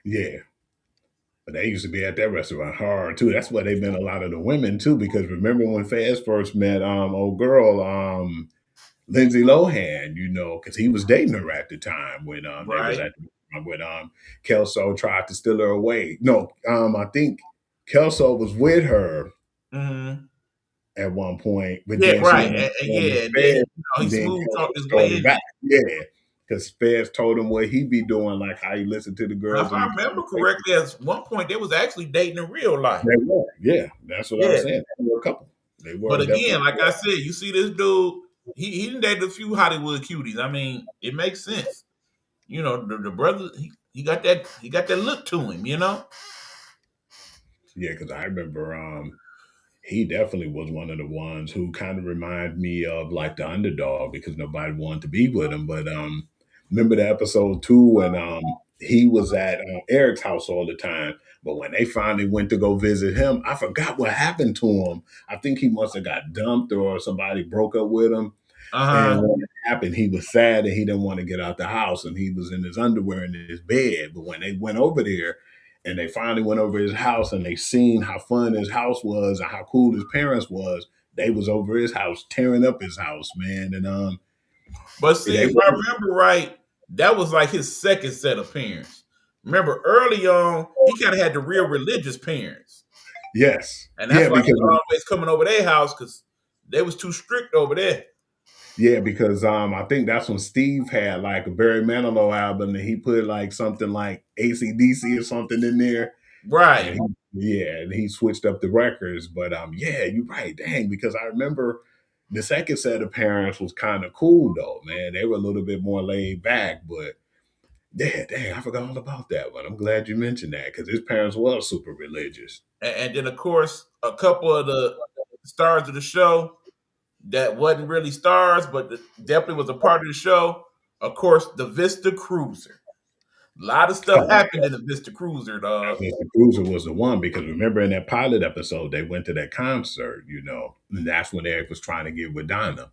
Yeah. But they used to be at that restaurant hard too. That's why they've been a lot of the women too. Because remember when Faz first met old girl, Lindsay Lohan, because he was dating her at the time when they was Right. at when Kelso tried to steal her away. No, I think Kelso was with her Mm-hmm. at one point, but Yeah, then she right. ended up going to Yeah. And then, Fez, he and then smooth Kelso talked his way told her in back. there. Yeah. Because Fez told him what he be doing, like how he listened to the Now, girls if in I the remember conversation. correctly, at one point they was actually dating in real life. They were, yeah. That's what I Yeah. was saying. They were a couple. They were But definitely. again, like I said, you see this dude, he done dated a few Hollywood cuties. I mean, it makes sense. The brother, he got that look to him, Yeah, because I remember he definitely was one of the ones who kind of reminded me of like the underdog because nobody wanted to be with him. But remember the episode 2 when he was at Eric's house all the time. But when they finally went to go visit him, I forgot what happened to him. I think he must have got dumped or somebody broke up with him. And Uh-huh. when it happened, he was sad and he didn't want to get out the house and he was in his underwear in his bed. But when they went over there and they finally went over his house and they seen how fun his house was and how cool his parents was, they was over his house, tearing up his house, man. And But see, they if I remember right, that was like his second set of parents. Remember, early on, he kind of had the real religious parents. yes. And that's Yeah, why he because was always coming over their house because they was too strict over there. Yeah, because I think that's when Steve had like a Barry Manilow album and he put like something like AC/DC or something in there. Right. And and he switched up the records. But yeah, you're right. Dang, because I remember the second set of parents was kind of cool though, man. They were a little bit more laid back, but yeah, dang, I forgot all about that one. I'm glad you mentioned that because his parents were super religious. And then of course a couple of the stars of the show that wasn't really stars, but definitely was a part of the show. Of course, the Vista Cruiser. A lot of stuff Oh, happened in the Vista Cruiser, dog. Mr. Cruiser was the one because remember in that pilot episode, they went to that concert, and that's when Eric was trying to get with Donna.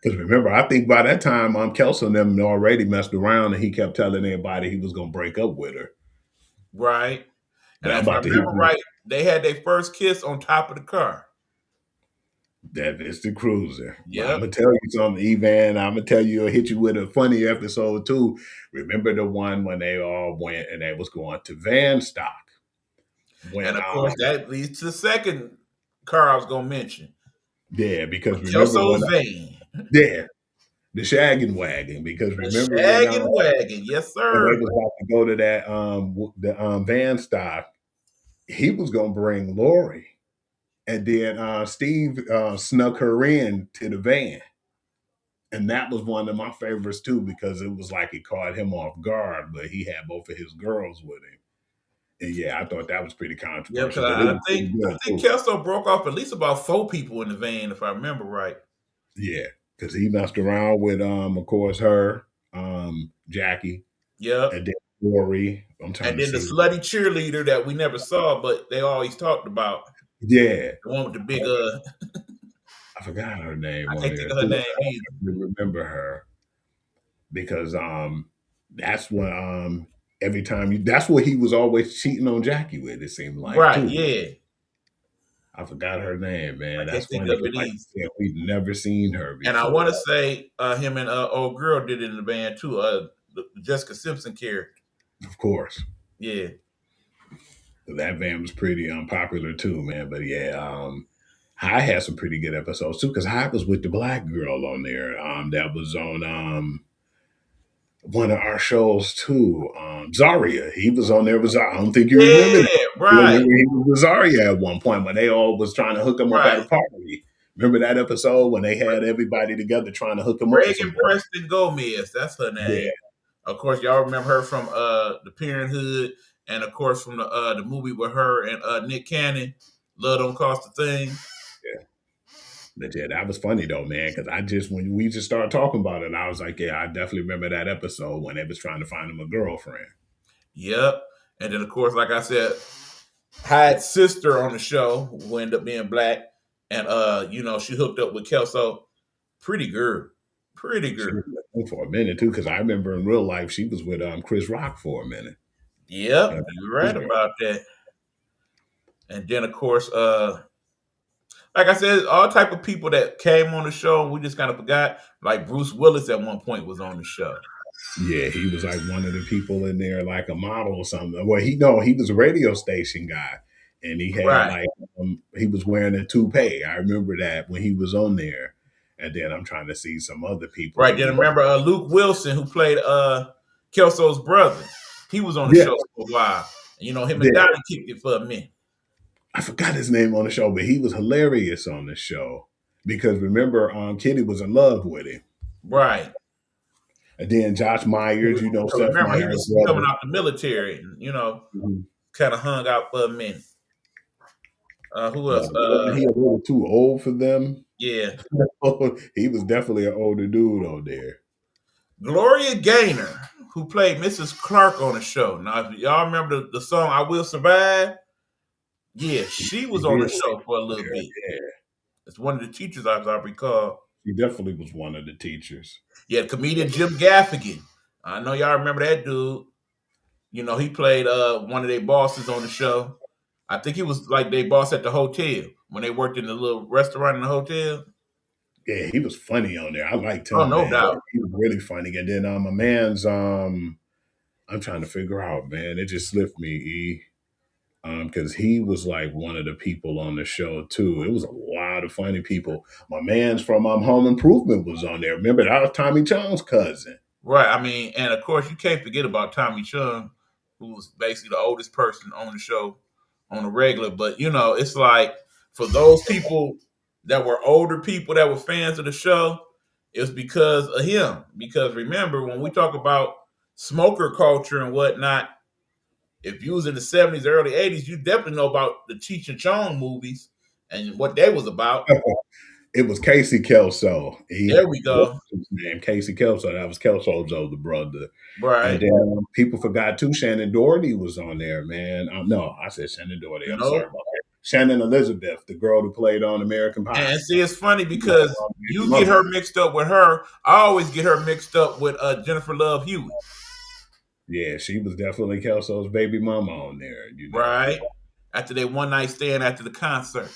Because remember, I think by that time, Kelso and them already messed around and he kept telling everybody he was going to break up with her. Right. And But I'm if I about to hit remember you. right, they had their first kiss on top of the car. That is the Cruiser. But I'm Yep. going to tell you something, Evan. I'm going to tell you, hit you with a funny episode too. Remember the one when they all went and they was going to Van Stock? And When, of course, that leads to the second car I was going to mention. yeah, because With remember when, Kelso's van. yeah, the shaggin' wagon. Because The remember when, shaggin' wagon. Yes, when they sir. was about to go to that Van Stock, he was gonna bring Lori, and then Steve snuck her in to the van, and that was one of my favorites too because it was like it caught him off guard, but he had both of his girls with him, and yeah, I thought that was pretty Yeah, controversial, because but it I was think pretty I good think too. Kelso broke off at least about 4 people in the van, if I remember right. Yeah, because he messed around with of course her, Jackie, Yep. and then Lori. I'm trying And to then the see. slutty cheerleader that we never saw, but they always talked about. Yeah, The one with the big I forgot her name I on can't think there of her too. name either. I remember her because that's when every time that's what he was always cheating on Jackie with, it seemed like Right, too. yeah. I forgot her name, I man. can't That's think funny of because it like either. you said, we've never seen her And I before. want to say him and old girl did it in the band too. The Jessica Simpson character. Of course. Yeah. That van was pretty unpopular too, man. But yeah, High had some pretty good episodes too, because High was with the black girl on there. That was on one of our shows too. Zaria, he was on there. I don't think you remember that. Yeah, You right, remember he was with Zaria at one point when they all was trying to hook him up at a right. party. Remember that episode when they had everybody together trying to hook him up with some Reagan boy? Preston Gomez, that's her Yeah, name. Of course, y'all remember her from the Parenthood, and of course from the movie with her and Nick Cannon, Love Don't Cost a Thing. yeah. But yeah, that was funny though, man. Because when we just started talking about it, I was like, yeah, I definitely remember that episode when they was trying to find him a girlfriend. Yep. And then of course, like I said, Hyde's sister on the show who ended up being black, and she hooked up with Kelso. Pretty girl. Pretty She girl. was with him for a minute too, because I remember in real life she was with Chris Rock for a minute. Yep, Yeah, you're right about that. And then of course, like I said, all type of people that came on the show, we just kind of forgot. Like Bruce Willis at one point was on the show. yeah, he was like one of the people in there, like a model or something. Well, he was a radio station guy, and he had Right. like he was wearing a toupee. I remember that when he was on there. And then I'm trying to see some other people Right. in Then there. remember Luke Wilson, who played Kelso's brother. He was on the Yeah, show for a while. Him and yeah. Donnie kicked it for a minute. I forgot his name on the show, but he was hilarious on the show because remember, Kitty was in love with him. Right. And then Josh Myers, Seth Remember, he Meyers' was coming brother. out the military and, Mhm. kind of hung out for a minute. Who But else? wasn't he a little too old for them? Yeah. He was definitely an older dude on there. Gloria Gaynor, who played Mrs. Clark on the show. Now, if y'all remember the song I Will Survive, yeah, she was He on the did sing show for a little there. bit. Yeah, It's one of the teachers, as I recall. he definitely was one of the teachers. Yeah, comedian Jim Gaffigan. I know y'all remember that dude. He played one of their bosses on the show. I think he was like their boss at the hotel when they worked in the little restaurant in the hotel. Yeah, he was funny on there. I liked Oh, him, no man. doubt. He was really funny. And then my man's I'm trying to figure out, man. It just slipped me, because he was like one of the people on the show too. It was a lot lot of funny people. My man's from Home Improvement was on there. Remember, that was Tommy Chong's cousin. Right. I mean, and of course, you can't forget about Tommy Chung, who was basically the oldest person on the show on the regular. But, it's like for those people that were older people that were fans of the show, it was because of him. Because remember, when we talk about smoker culture and whatnot, if you was in the 70s, early 80s, you definitely know about the Cheech and Chong movies and what they was about. It was Casey Kelso. There we go. What's his name? Casey Kelso. That was Kelso's older brother. And Right. then people forgot too. Shannon Doherty was on there, man. No, I said Shannon Doherty. I'm sorry about that. Shannon Elizabeth, the girl who played on American Pie. And see, it's funny because you get her mixed up with her. I always get her mixed up with Jennifer Love Hewitt. Yeah, she was definitely Kelso's baby mama on there. Right. After their one night stand after the concert.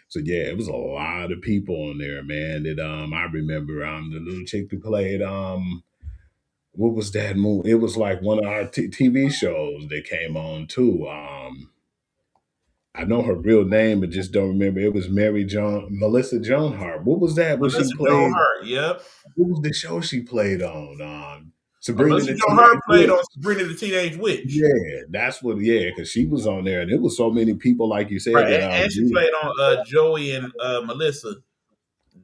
So yeah, it was a lot of people on there, man. That I remember the little chick who played what was that movie? It was like one of our TV shows that came on too. I know her real name, but just don't remember. It was Melissa Joan Hart. What was that? What she played? Yep. What was the show she played on? Sabrina Melissa the Joan Hart Teenage played Witch. on Sabrina the Teenage Witch. Yeah, that's what. Yeah, because she was on there, and it was so many people, like you said. Right. That, And she played on Joey and Melissa.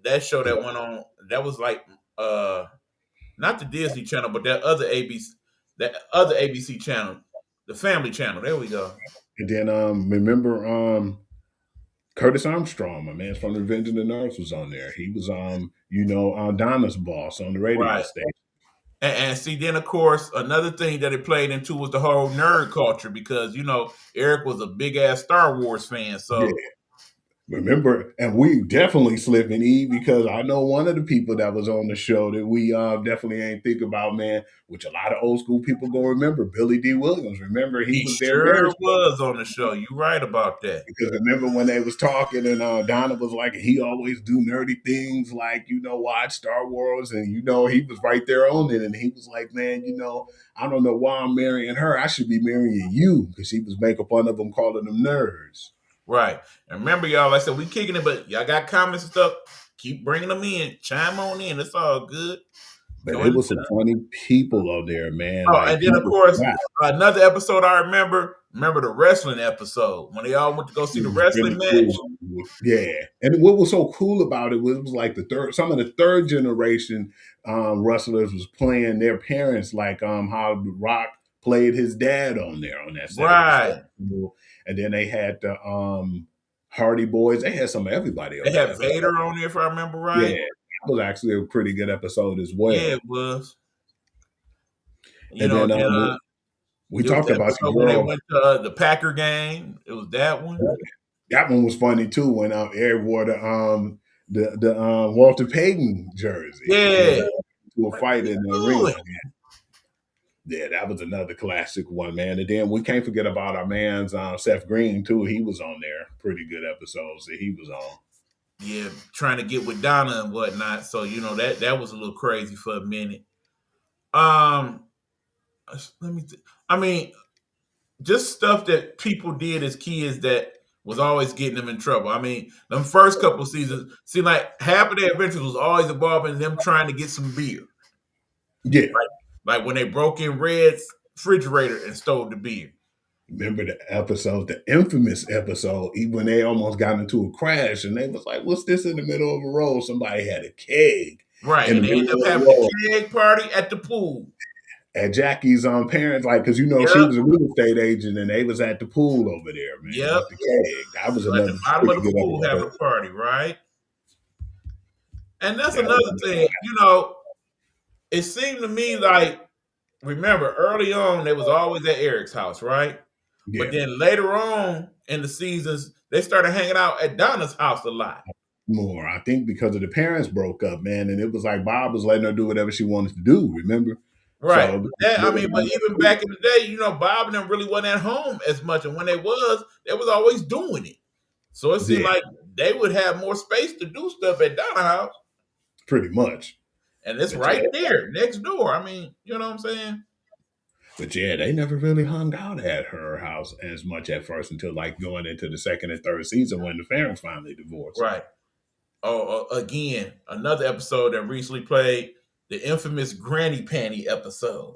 That show that went on, that was like not the Disney Channel, but that other ABC channel, the Family Channel. There we go. And then remember Curtis Armstrong, my man from Revenge of the Nerds, was on there. He was Donna's boss on the radio station. And see, then of course, another thing that it played into was the whole nerd culture because Eric was a big ass Star Wars fan. So yeah. Remember, and we definitely slip and eat because I know one of the people that was on the show that we definitely ain't think about, man, which a lot of old school people gonna remember, Billy D. Williams. Remember, he was there. Sure was on the show. You're right about that. Because remember when they was talking and Donna was like, he always do nerdy things like, watch Star Wars. And, he was right there on it. And he was like, man, I don't know why I'm marrying her. I should be marrying you because he was making fun of them, calling them nerds. Right. And remember, y'all, like I said, we kicking it, but y'all got comments and stuff. Keep bringing them in. Chime on in. It's all good. But it was some funny people on there, man. Oh, and then, of course, another episode I remember the wrestling episode when they all went to go see the wrestling match. Cool. Yeah. And what was so cool about it was like some of the third generation wrestlers was playing their parents, like how The Rock played his dad on there on that set. Right. And then they had the Hardy Boys. They had some of everybody on there. They had Vader on there, if I remember right. Yeah. It was actually a pretty good episode as well. Yeah, it was. We talked about when they went to the Packer game. It was that one. That one was funny too when Eric wore the Walter Payton jersey. Yeah. To a fight in the arena. Yeah, that was another classic one, man. And then we can't forget about our man's Seth Green too. He was on there. Pretty good episodes that he was on. Yeah, trying to get with Donna and whatnot. So that was a little crazy for a minute. Let me. I mean, just stuff that people did as kids that was always getting them in trouble. I mean, them first couple seasons seemed like half of their adventures was always involving them trying to get some beer. Yeah, like when they broke in Red's refrigerator and stole the beer. Remember the infamous episode, when they almost got into a crash and they was like, what's this in the middle of a road? Somebody had a keg. Right. And they ended up having a keg party at the pool. At Jackie's parents, because she was a real estate agent and they was at the pool over there, man. Yep. The keg. That was another. At the bottom of the pool having a party, right? And that's another thing, it seemed to me like, remember, early on, they was always at Eric's house, right? Yeah. But then later on in the seasons, they started hanging out at Donna's house a lot. More, I think, because of the parents broke up, man. And it was like Bob was letting her do whatever she wanted to do, remember? Right. So, but even back in the day, Bob and them really wasn't at home as much. And when they was always doing it. So it seemed like they would have more space to do stuff at Donna's house. Pretty much. And it's right there, next door. I mean, you know what I'm saying? But yeah, they never really hung out at her house as much at first until like going into the second and third season when the parents finally divorced. Right. Oh, again, another episode that recently played, the infamous Granny Panty episode.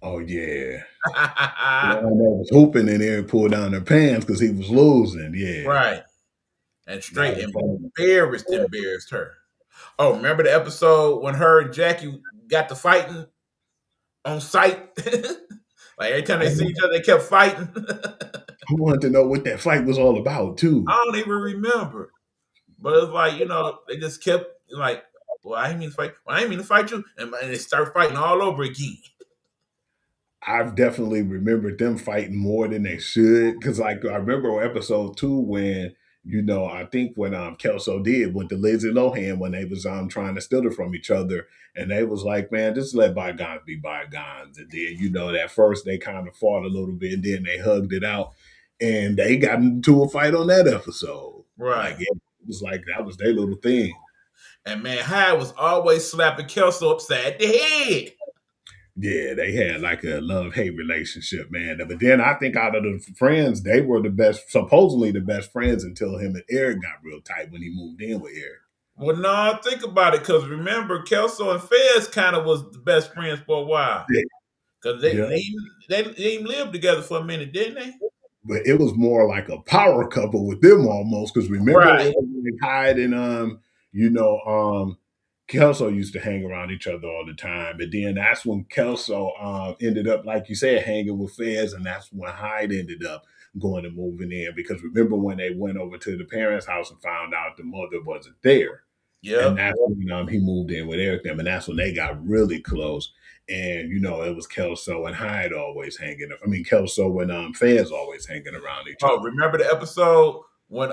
Oh yeah. The one that was hooping and Eric pulled down their pants because he was losing. Yeah. Right. And That straight was funny. embarrassed her. Oh, remember the episode when her and Jackie got to fighting on site? Like every time they see each other, they kept fighting. I wanted to know what that fight was all about too. I don't even remember. But it's like, they just kept like, well, I ain't mean to fight. Well, I ain't mean to fight you. And they start fighting all over again. I've definitely remembered them fighting more than they should. Cause like I remember episode 2 when, I think when Kelso did with the Lindsay Lohan when they was trying to steal it from each other. And they was like, man, just let bygones be bygones. And then, that first they kind of fought a little bit and then they hugged it out. And they got into a fight on that episode. Right. Like it was like that was their little thing. And man, Hyde was always slapping Kelso upside the head. Yeah, they had like a love-hate relationship, man. But then I think out of the friends, they were the best, supposedly the best friends until him and Eric got real tight when he moved in with Eric. Well, no, think about it, because remember, Kelso and Fez kind of was the best friends for a while. Yeah. Because they even lived together for a minute, didn't they? But it was more like a power couple with them almost. Because remember, Right. it was like Hyde and Kelso used to hang around each other all the time. But then that's when Kelso ended up, like you said, hanging with Fez, and that's when Hyde ended up going and moving in. Because remember when they went over to the parents' house and found out the mother wasn't there. Yeah. And that's when he moved in with Eric them, and that's when they got really close. And it was Kelso and Hyde always hanging. I mean, Kelso and Fez always hanging around each other. Oh, remember the episode when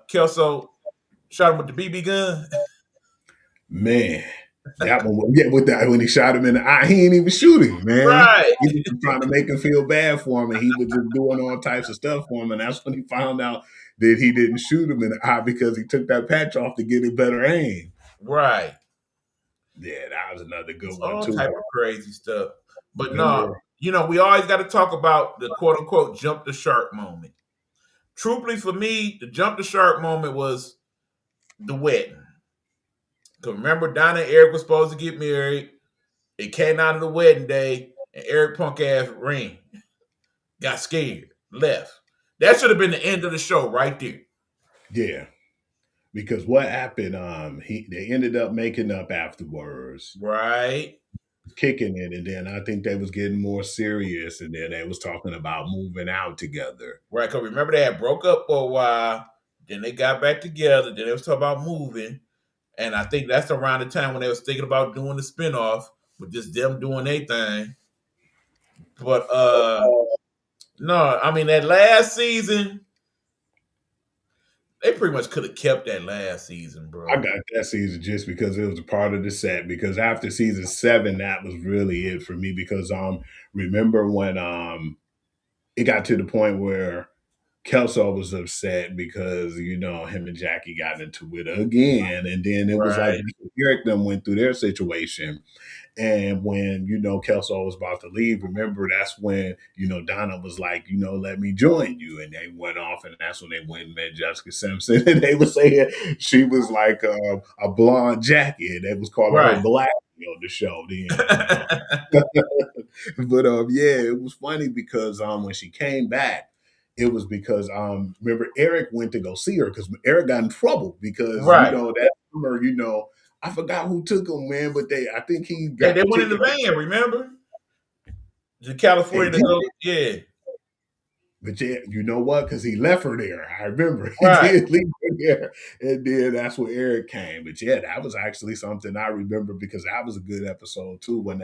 Kelso shot him with the BB gun? Man, that one, with that when he shot him in the eye, he ain't even shoot him, man. Right. He was just trying to make him feel bad for him, and he was just doing all types of stuff for him. And that's when he found out that he didn't shoot him in the eye because he took that patch off to get a better aim. Right. Yeah, that was another good All one too. type of crazy stuff. But no, we always got to talk about the quote unquote jump the shark moment. Truthfully, for me, the jump the shark moment was the wedding. Because remember, Donna and Eric was supposed to get married. It came out of the wedding day, and Eric punk ass ran. Got scared, left. That should have been the end of the show right there. Yeah. Because what happened, they ended up making up afterwards. Right. Kicking it, and then I think they was getting more serious, and then they was talking about moving out together. Right, because remember they had broke up for a while, then they got back together, then they was talking about moving, and I think that's around the time when they was thinking about doing the spinoff with just them doing their thing. But no, I mean that last season, they pretty much could have kept that last season, bro. I got that season just because it was a part of the set. Because after season 7, that was really it for me. Because remember when it got to the point where Kelso was upset because him and Jackie got into it again, and then it was like Eric them went through their situation. And when, Kelso was about to leave, remember that's when, Donna was like, let me join you. And they went off, and that's when they went and met Jessica Simpson. And they were saying she was like a blonde Jackie, and they was calling her Black on the show then. But yeah, it was funny because when she came back, it was because remember Eric went to go see her because Eric got in trouble because that summer, I forgot who took him, man, but I think he got. They went in the van, remember? To California to go, yeah. But yeah, you know what? Because he left her there. I remember he Right. did leave her there, and then that's where Eric came. But yeah, that was actually something I remember because that was a good episode too. When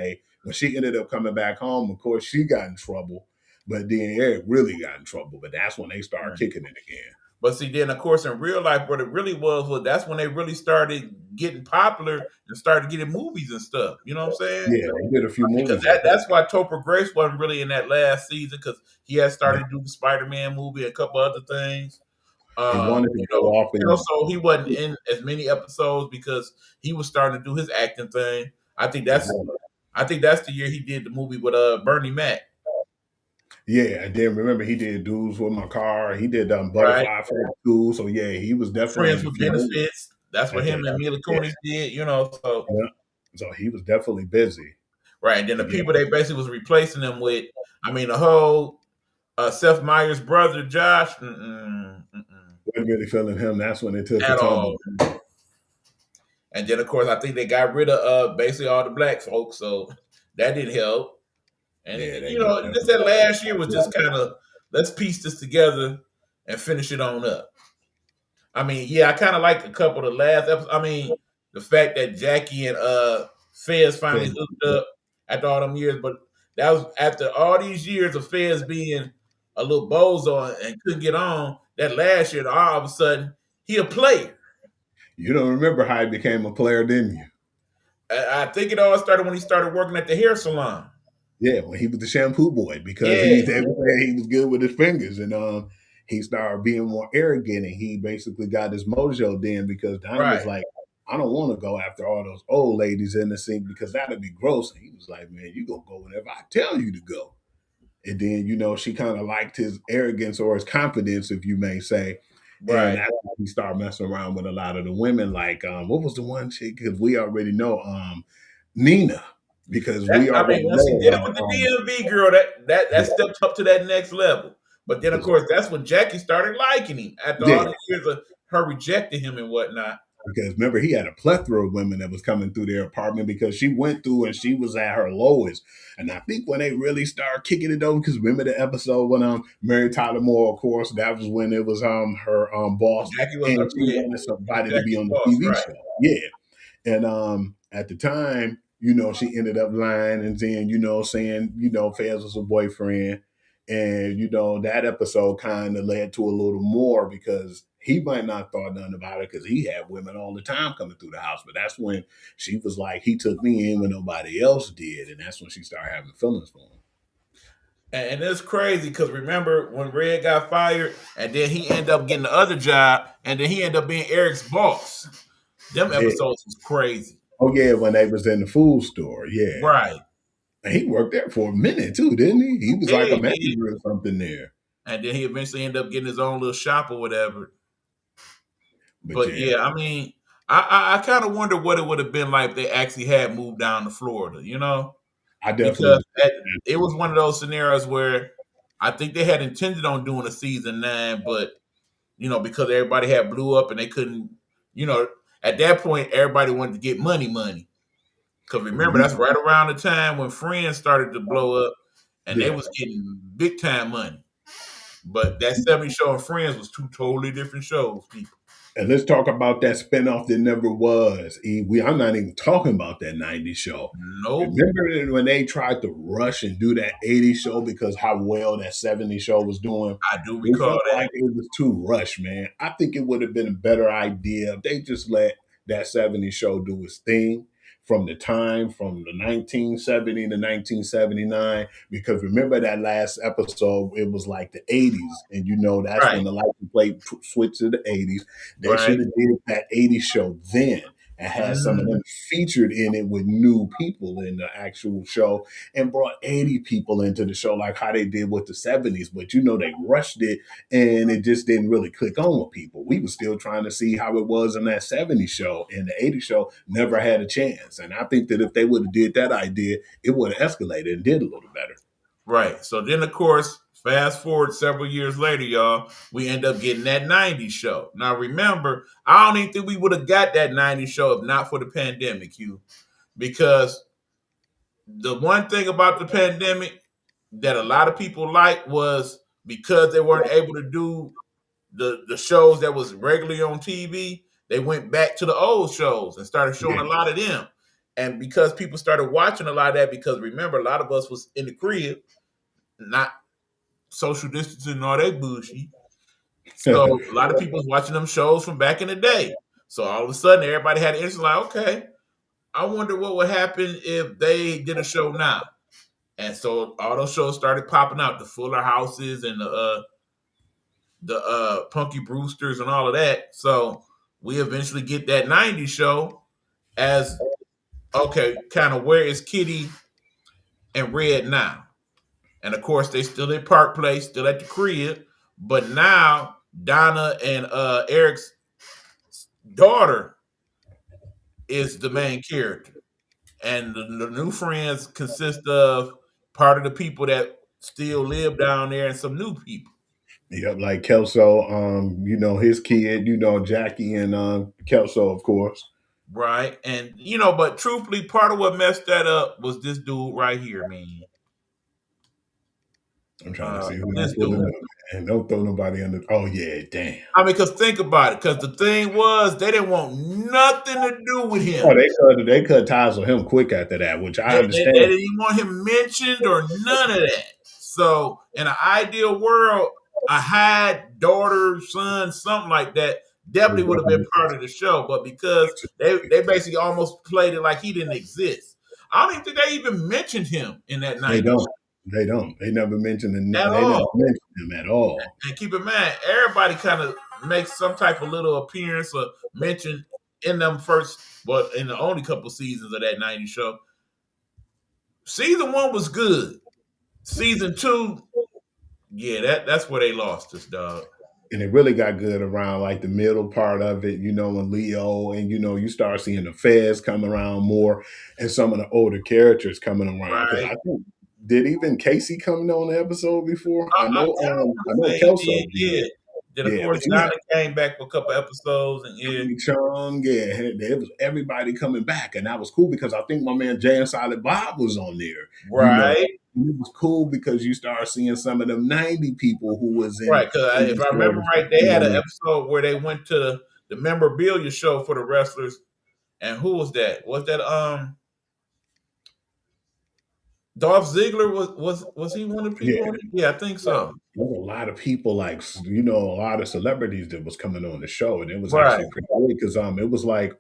she ended up coming back home, of course she got in trouble, but then Eric really got in trouble. But that's when they started kicking it again. But see, then of course in real life, what it really was that's when they really started getting popular and started getting movies and stuff. You know what I'm saying? Yeah, they did a few movies. That's why Topher Grace wasn't really in that last season because he had started to do the Spider-Man movie and a couple other things. He wanted to go off, and also he wasn't in as many episodes because he was starting to do his acting thing. I think that's I think that's the year he did the movie with Bernie Mac, Yeah, and then remember he did Dudes with My Car. He did right? Butterfly for School. So yeah, he was definitely Friends in a with few movies Benefits. That's what at him that and time. Mila Yeah, Kunis did, you know. So yeah. So he was definitely busy. right, and then the But yeah, people they basically was replacing him with, I mean, the whole Seth Meyers' brother Josh, wasn't really feeling him. That's when it took a at tumble. all. And then of course I think they got rid of basically all the black folks, so that didn't help. And Yeah, they you was know, just that definitely. last year was just kind of let's piece this together and finish it on up. I mean, yeah, I kind of like a couple of the last episodes. I mean, the fact that Jackie and Fez finally hooked up after all them years, but that was after all these years of Fez being a little bozo and couldn't get on. That last year, all of a sudden, he a player. You don't remember how he became a player, didn't you? I think it all started when he started working at the hair salon. Yeah, when he was the shampoo boy, because Yeah, they would say he was good with his fingers, and he started being more arrogant, and he basically got his mojo then because Donnie was right. like, I don't want to go after all those old ladies in the sink because that'd be gross. And he was like, man, you gonna go whenever I tell you to go. And then, she kind of liked his arrogance or his confidence, if you may say. And Right. that's why he started messing around with a lot of the women. Like, what was the one chick? Because we already know Nina, because That we I mean, already once he know did it about with the DMV girl, that yeah, stepped up to that next level. But then, of course, that's when Jackie started liking him after all yeah. these years of her rejecting him and whatnot. Because remember, he had a plethora of women that was coming through their apartment because she went through and she was at her lowest. And I think when they really started kicking it over, because remember the episode when Mary Tyler Moore, of course, that was when it was her boss, Jackie was and a she yeah, wanted somebody to be Jackie's on the boss, TV right? show. Yeah. And at the time, she ended up lying and then, saying, Fez was a boyfriend. And, that episode kind of led to a little more because he might not thought nothing about it because he had women all the time coming through the house. But that's when she was like, he took me in when nobody else did. And that's when she started having feelings for him. And it's crazy because remember when Red got fired and then he ended up getting the other job and then he ended up being Eric's boss. Them Yeah. episodes was crazy. Oh, yeah, when they was in the food store. Yeah. Right. And he worked there for a minute too, didn't he? He was Yeah, like a he did. manager or something there. And then he eventually ended up getting his own little shop or whatever. But But yeah, yeah, I mean, I kind of wonder what it would have been like if they actually had moved down to Florida, I because definitely it was one of those scenarios where I think they had intended on doing a season 9, but because everybody had blew up and they couldn't, you know, at that point everybody wanted to get money. Because remember, that's right around the time when Friends started to blow up, and they yeah. was getting big time money. But that 70 show and Friends was two totally different shows, people. And let's talk about that spinoff that never was. I'm not even talking about that 90s show. Nope, Remember when they tried to rush and do that 80s show because how well that 70s show was doing? I do It recall felt that. like it was too rushed, man. I think it would have been a better idea if they just let that 70s show do its thing from the time from the 1970 to 1979. Because remember that last episode, it was like the 80s. And that's Right, when the license plate switched to the 80s. They should right. have did that 80s show then and had some of Mhm. them featured in it with new people in the actual show and brought 80 people into the show like how they did with the 70s. But they rushed it and it just didn't really click on with people. We were still trying to see how it was in that 70s show, and the 80s show never had a chance. And I think that if they would have did that idea, it would have escalated and did a little better. Right. So then, of course, fast forward several years later, y'all, we end up getting that 90s show. Now, remember, I don't even think we would have got that 90s show if not for the pandemic, Hugh. Because the one thing about the pandemic that a lot of people liked was because they weren't able to do the shows that was regularly on TV, they went back to the old shows and started showing Yeah. a lot of them. And because people started watching a lot of that, because remember, a lot of us was in the crib, not social distancing and all that bullshit. So a lot of people was watching them shows from back in the day. So all of a sudden, everybody had an interest. Like, okay, I wonder what would happen if they did a show now. And so all those shows started popping out, the Fuller Houses and the Punky Brewsters and all of that. So we eventually get that 90s show as okay, kind of where is Kitty and Red now? And of course, they still at Park Place, still at the crib. But now Donna and Eric's daughter is the main character, and the new friends consist of part of the people that still live down there and some new people. Yep, like Kelso, his kid, Jackie and Kelso, of course. Right. And but truthfully, part of what messed that up was this dude right here, man. I'm trying to see who I'm This pulling dude. up. And don't throw nobody under. Oh yeah, damn. I mean, because think about it. Because the thing was, they didn't want nothing to do with Oh, him. they cut ties with him quick after that, which I They understand. didn't even want him mentioned or none of that. So, in an ideal world, a Hyde daughter, son, something like that definitely would have been part of the show. But because they basically almost played it like he didn't exist, I don't even think they even mentioned him in that They 90s don't. They don't. They never mentioned at they never all. mentioned him at all. And keep in mind, everybody kind of makes some type of little appearance or mention in them first, but in the only couple seasons of that 90s show. Season one was good. Season two, yeah, that's where they lost us, dog. And it really got good around like the middle part of it, when Leo and you start seeing the feds come around more and some of the older characters coming around. Because Right. I think did even Casey come on the episode before? Yeah, I I want to know say Kelso he did, did. yeah. Then of Yeah, course but you Donna came back for a couple episodes, and yeah, Chung, yeah, it was everybody coming back, and that was cool because I think my man Jay and Silent Bob was on there. right, And it was cool because you start seeing some of them 90 people who was right. Because in if the I show. remember right, they had an episode where they went to the memorabilia show for the wrestlers, and who was that? Was that Dolph Ziggler? Was he one of the Yeah, people on it? Yeah, I think yeah. so. There was a lot of people, like a lot of celebrities that was coming on the show, and it was Right. actually pretty cool because it was like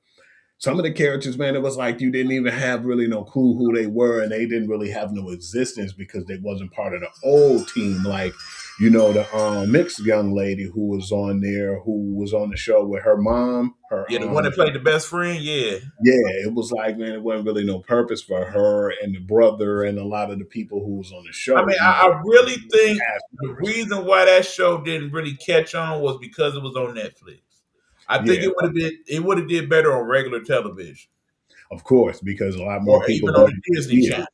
some of the characters, man, it was like you didn't even have really no clue who they were, and they didn't really have no existence because they wasn't part of the old team. Like, the mixed young lady who was on there, who was on the show with her mom, her Yeah, the one that played the best friend. Yeah. yeah, it was like, man, it wasn't really no purpose for her and the brother and a lot of the people who was on the I show, mean, I really think cast the members. reason why that show didn't really catch on was because it was on Netflix. I think Yeah, it would have did better on regular television of course, because a lot more or people even on didn't the Disney see it. Channel.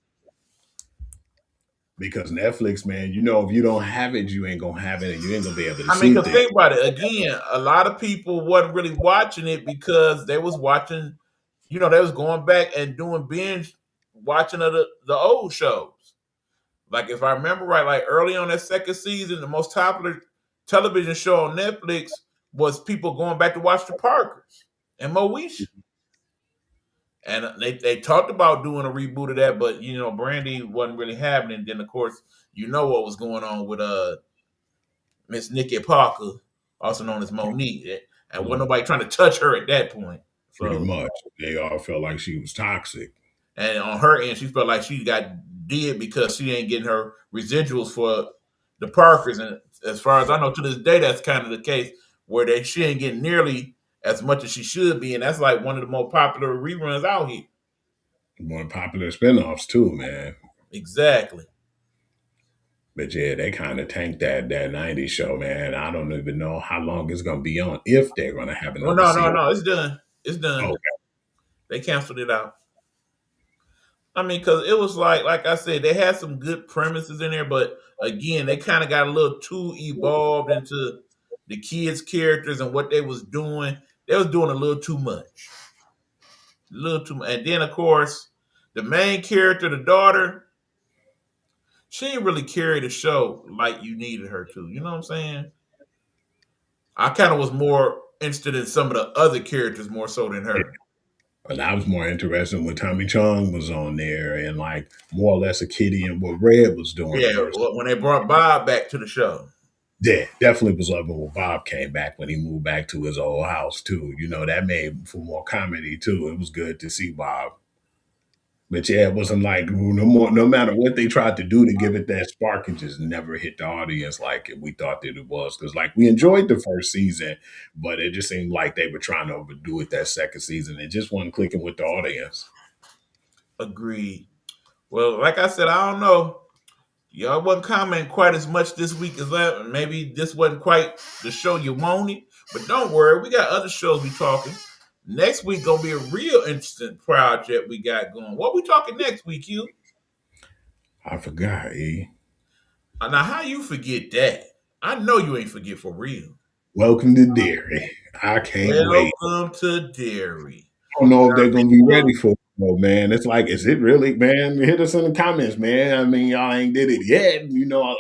Because Netflix, man, if you don't have it, you ain't gonna have it, and you ain't gonna be able to I mean, see because things. think about it again. A lot of people wasn't really watching it because they was watching, they was going back and doing binge watching of the old shows. Like if I remember right, like early on that second season, the most popular television show on Netflix was people going back to watch the Parkers and Moesha. And they talked about doing a reboot of that, but Brandy wasn't really happening. Then of course, what was going on with Miss Nikki Parker, also known as Monique, and wasn't nobody trying to touch her at that point. Pretty So, much, they all felt like she was toxic. and on her end, she felt like she got did because she ain't getting her residuals for the Parkers. And as far as I know, to this day, that's kind of the case where she ain't getting nearly as much as she should be, and that's like one of the more popular reruns out here. More popular spinoffs too, man. Exactly. But yeah, they kind of tanked that '90s show, man. I don't even know how long it's gonna be on, if they're gonna have Well, another no, no, season. no. It's done. It's done. Okay. They canceled it out. I mean, because it was like I said, they had some good premises in there, but again, they kind of got a little too evolved into the kids' characters and what they was doing. They was doing a little too much, a little too much. And then, of course, the main character, the daughter, she didn't really carry the show like you needed her to. You know what I'm saying? I kind of was more interested in some of the other characters more so than Yeah. her. But I was more interested when Tommy Chung was on there and like more or less a kitty and what Red was doing Yeah, versus. when they brought Bob back to the show. Yeah, definitely was loving when Bob came back when he moved back to his old house too. That made for more comedy too. It was good to see Bob. But yeah, it wasn't like no matter what they tried to do to give it that spark, it just never hit the audience like we thought that it was. Because like we enjoyed the first season, but it just seemed like they were trying to overdo it that second season. It just wasn't clicking with the audience. Agreed. Well, like I said, I don't know. Y'all wasn't commenting quite as much this week as that. Maybe this wasn't quite the show you wanted. But don't worry, we got other shows we talking. Next week gonna be a real interesting project we got going. What we talking next week, you? I forgot, E. Now how you forget that? I know you ain't forget for real. Welcome to Dairy. I can't wait. Welcome to Dairy. I don't know if they're gonna be ready for it, though, man. It's like, is it really, man? Hit us in the comments, man. I mean, y'all ain't did it yet.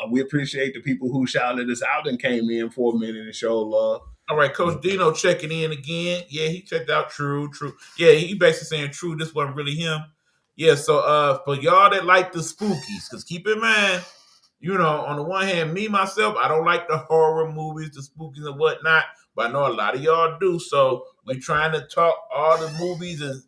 We appreciate the people who shouted us out and came in for a minute and showed love. All right, Coach Dino checking in again. Yeah, he checked out True. Yeah, he basically saying True. This wasn't really him. Yeah, so for y'all that like the spookies, because keep in mind, on the one hand, me myself, I don't like the horror movies, the spookies and whatnot, but I know a lot of y'all do. So we're trying to talk all the movies and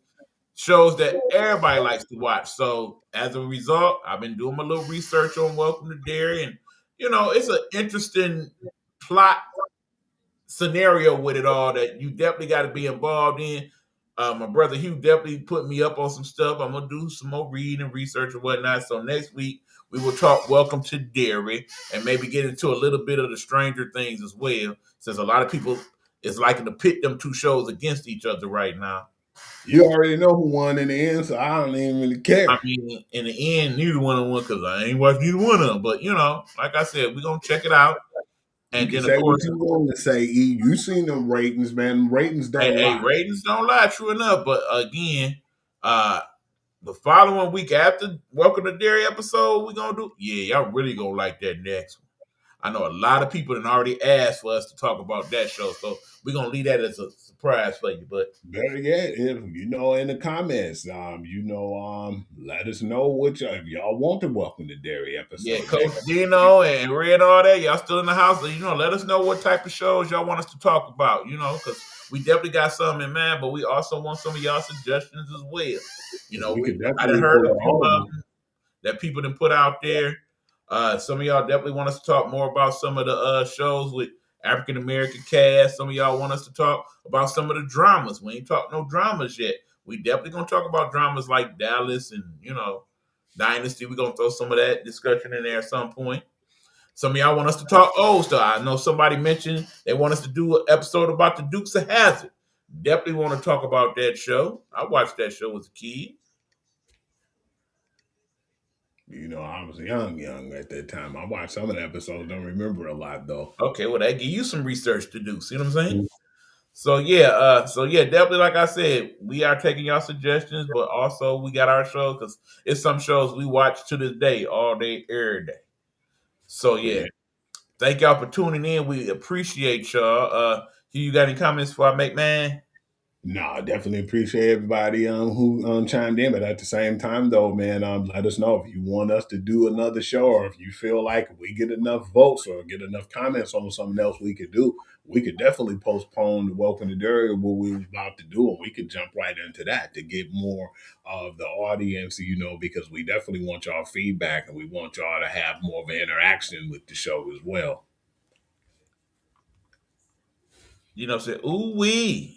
shows that everybody likes to watch. So as a result, I've been doing my little research on Welcome to Dairy, and it's an interesting plot scenario with it all that you definitely got to be involved in. My brother Hugh definitely put me up on some stuff. I'm gonna do some more reading and research and whatnot. So next week we will talk Welcome to Dairy and maybe get into a little bit of the Stranger Things as well, since a lot of people is liking to pit them two shows against each other right now. You already know who won in the end, so I don't even really care. I mean, in the end, neither one of them because I ain't watched neither one of them. But like I said, we're gonna check it out. You And can then of say what course, you want to say, E. You seen them ratings, man. Ratings don't hey, lie. ratings don't lie, true enough. But again, uh, the following week after Welcome to Dairy episode, we're gonna do. Yeah, y'all really gonna like that next one. I know a lot of people have already asked for us to talk about that show, so we're gonna leave that as a surprise for you. But Better yet, if in the comments, let us know if y'all want the Welcome to Dairy yeah, episode. Coach Dino and Red, all that, y'all still in the house. So, let us know what type of shows y'all want us to talk about. Because we definitely got some in mind, but we also want some of y'all suggestions as well. We could I done definitely heard pull a it few all. that people done put out there. Some of y'all definitely want us to talk more about some of the shows with African American cast. Some of y'all want us to talk about some of the dramas. We ain't talked no dramas yet. We definitely gonna talk about dramas like Dallas and Dynasty. We're gonna throw some of that discussion in there at some point. Some of y'all want us to talk old stuff. I know somebody mentioned they want us to do an episode about the Dukes of Hazzard. Definitely want to talk about that show. I watched that show as a kid. I was young at that time. I watched some of the episodes, don't remember a lot though. Okay, well that give you some research to do. See what I'm saying? So yeah, definitely like I said, we are taking y'all suggestions, but also we got our shows because it's some shows we watch to this day, all day, every day. So yeah, Yeah. thank y'all for tuning in. We appreciate y'all. You got any comments before I make mine? No, I definitely appreciate everybody who chimed in, but at the same time, though, man, let us know if you want us to do another show, or if you feel like we get enough votes or get enough comments on something else we could do. We could definitely postpone the Welcome to Dairy, what we was about to do, and we could jump right into that to get more of the audience, because we definitely want y'all feedback and we want y'all to have more of an interaction with the show as well. Say ooh wee.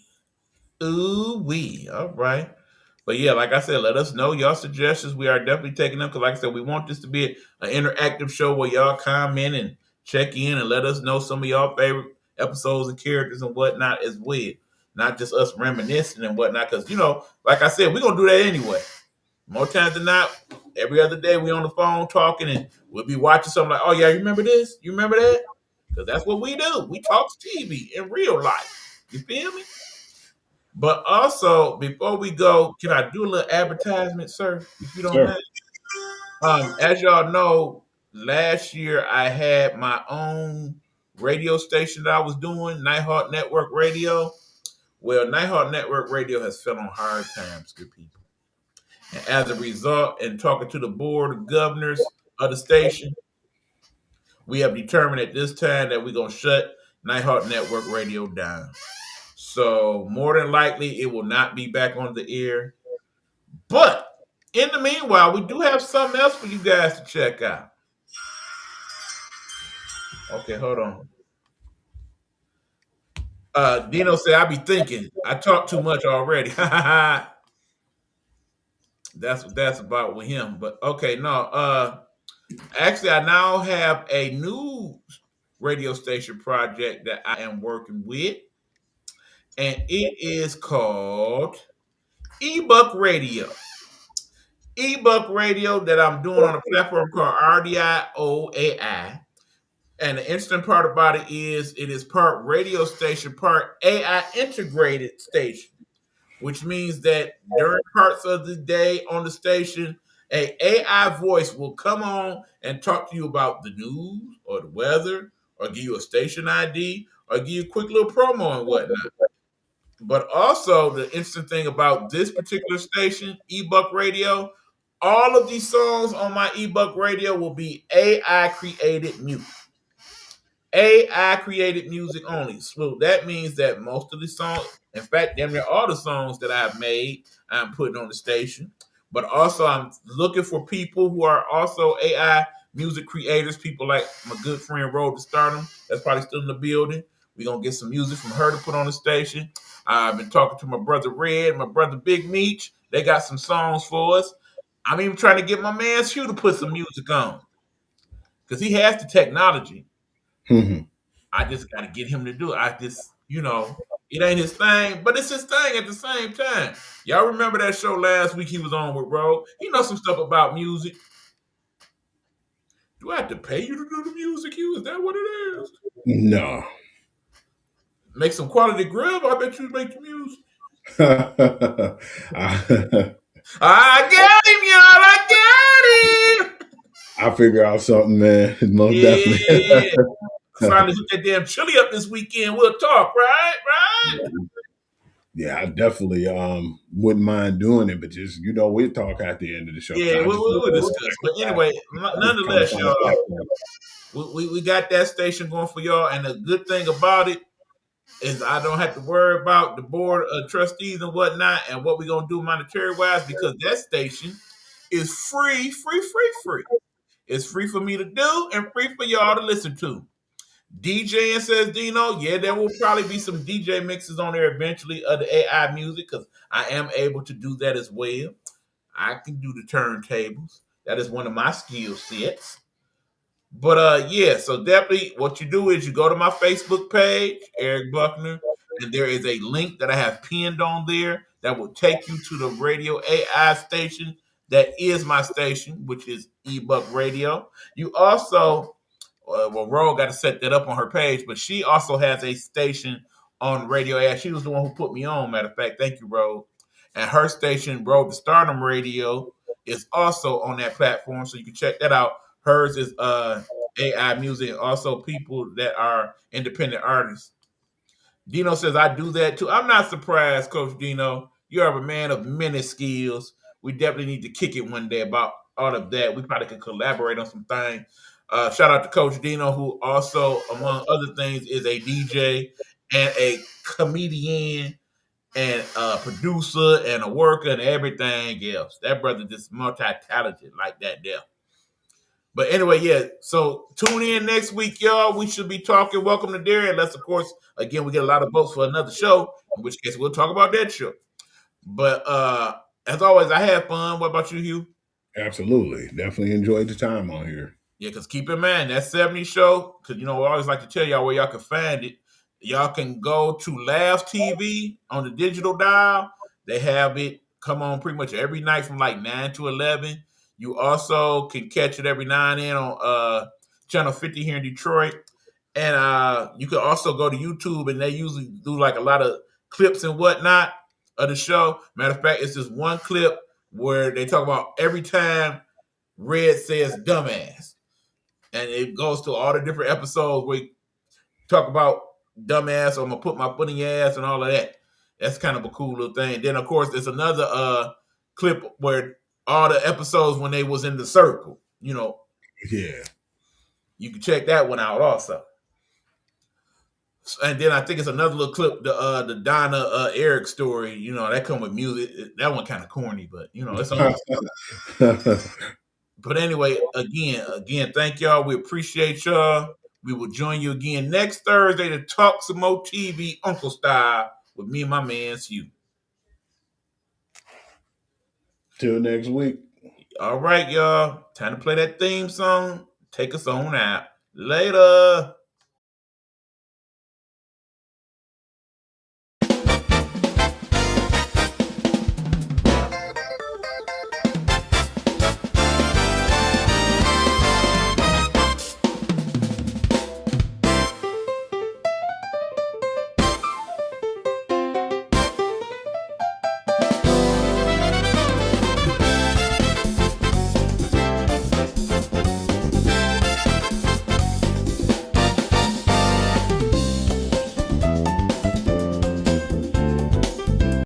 All right. But yeah, like I said, let us know y'all suggestions. We are definitely taking them because, like I said, we want this to be an interactive show where y'all comment and check in and let us know some of y'all favorite episodes and characters and whatnot as well. Not just us reminiscing and whatnot. Because, like I said, we're going to do that anyway. More times than not, every other day we on the phone talking and we'll be watching something like, oh, yeah, you remember this? You remember that? Because that's what we do. We talk TV in real life. You feel me? But also, before we go, can I do a little advertisement, sir, if you don't Sure. mind? As y'all know, last year I had my own radio station that I was doing, Nighthawk Network Radio. Well, Nighthawk Network Radio has fell on hard times, good people. And as a result, in talking to the board of governors of the station, we have determined at this time that we're going to shut Nighthawk Network Radio down. So more than likely, it will not be back on the air. But in the meanwhile, we do have something else for you guys to check out. Okay, hold on. Dino said, I be thinking. I talk too much already. That's about with him. But okay, no. Actually, I now have a new radio station project that I am working with, and it is called Ebook Radio. Ebook Radio that I'm doing on a platform called RDIOAI. And the interesting part about it is part radio station, part AI integrated station, which means that during parts of the day on the station, a AI voice will come on and talk to you about the news or the weather or give you a station ID or give you a quick little promo and whatnot. But also the interesting thing about this particular station, ebook radio, all of these songs on my ebook radio will be AI created music. AI created music only. So that means that most of the songs, in fact, damn near all the songs that I've made, I'm putting on the station. But also, I'm looking for people who are also AI music creators, people like my good friend Road to Stardom, that's probably still in the building. We're going to get some music from her to put on the station. I've been talking to my brother Red, my brother Big Meech. They got some songs for us. I'm even trying to get my man Hugh to put some music on because he has the technology. Mhm. I just got to get him to do it. It ain't his thing, but it's his thing at the same time. Y'all remember that show last week he was on with Ro? He knows some stuff about music. Do I have to pay you to do the music, Hugh? Is that what it is? No. Make some quality grub? I bet you make the music. I I got him, y'all. I got him. I figure out something, man. Most definitely. Yeah. Finally hook that damn chili up this weekend. We'll talk, right? Right? Yeah, I definitely wouldn't mind doing it, but just we'll talk at the end of the show. Yeah, I just we'll discuss. But anyway, trying to nonetheless, find a y'all, platform. we got that station going for y'all. And the good thing about it is I don't have to worry about the board of trustees and whatnot and what we're going to do monetary wise because that station is free, free, free, free. It's free for me to do and free for y'all to listen to. DJing says Dino, yeah, there will probably be some DJ mixes on there eventually of the AI music because I am able to do that as well. I can do the turntables. That is one of my skill sets. But yeah, so definitely what you do is you go to my Facebook page, Eric Buckner, and there is a link that I have pinned on there that will take you to the radio AI station that is my station, which is eBuck Radio. You also Ro got to set that up on her page, but she also has a station on Radio AI. She was the one who put me on, matter of fact. Thank you, Ro. And her station, Road to Stardom Radio, is also on that platform, so you can check that out. Hers is AI music, also people that are independent artists. Dino says I do that too. I'm not surprised, Coach Dino. You are a man of many skills. We definitely need to kick it one day about all of that. We probably could collaborate on some things. Shout out to Coach Dino, who also, among other things, is a DJ and a comedian and a producer and a worker and everything else. That brother just multi-talented like that there. But anyway, yeah. So tune in next week, y'all. We should be talking Welcome to Dairy, unless, of course, again, we get a lot of votes for another show, in which case we'll talk about that show. But as always, I had fun. What about you, Hugh? Absolutely. Definitely enjoyed the time on here. Yeah, because keep in mind, that 70 show, because, we always like to tell y'all where y'all can find it. Y'all can go to Laugh TV on the digital dial. They have it come on pretty much every night from like 9 to 11. You also can catch it every now and then on Channel 50 here in Detroit. And you can also go to YouTube, and they usually do like a lot of clips and whatnot of the show. Matter of fact, it's this one clip where they talk about every time Red says dumbass. And it goes to all the different episodes where we talk about dumbass, or I'm gonna put my foot in your ass and all of that. That's kind of a cool little thing. Then of course there's another clip where all the episodes when they was in the circle, Yeah. you can check that one out also. And then I think it's another little clip, the Donna Eric story, that come with music. That one kind of corny, but it's on. But anyway, again, thank y'all. We appreciate y'all. We will join you again next Thursday to talk some more TV, Uncle Style, with me and my man Hugh. Till next week. All right, y'all. Time to play that theme song. Take us on out. Later.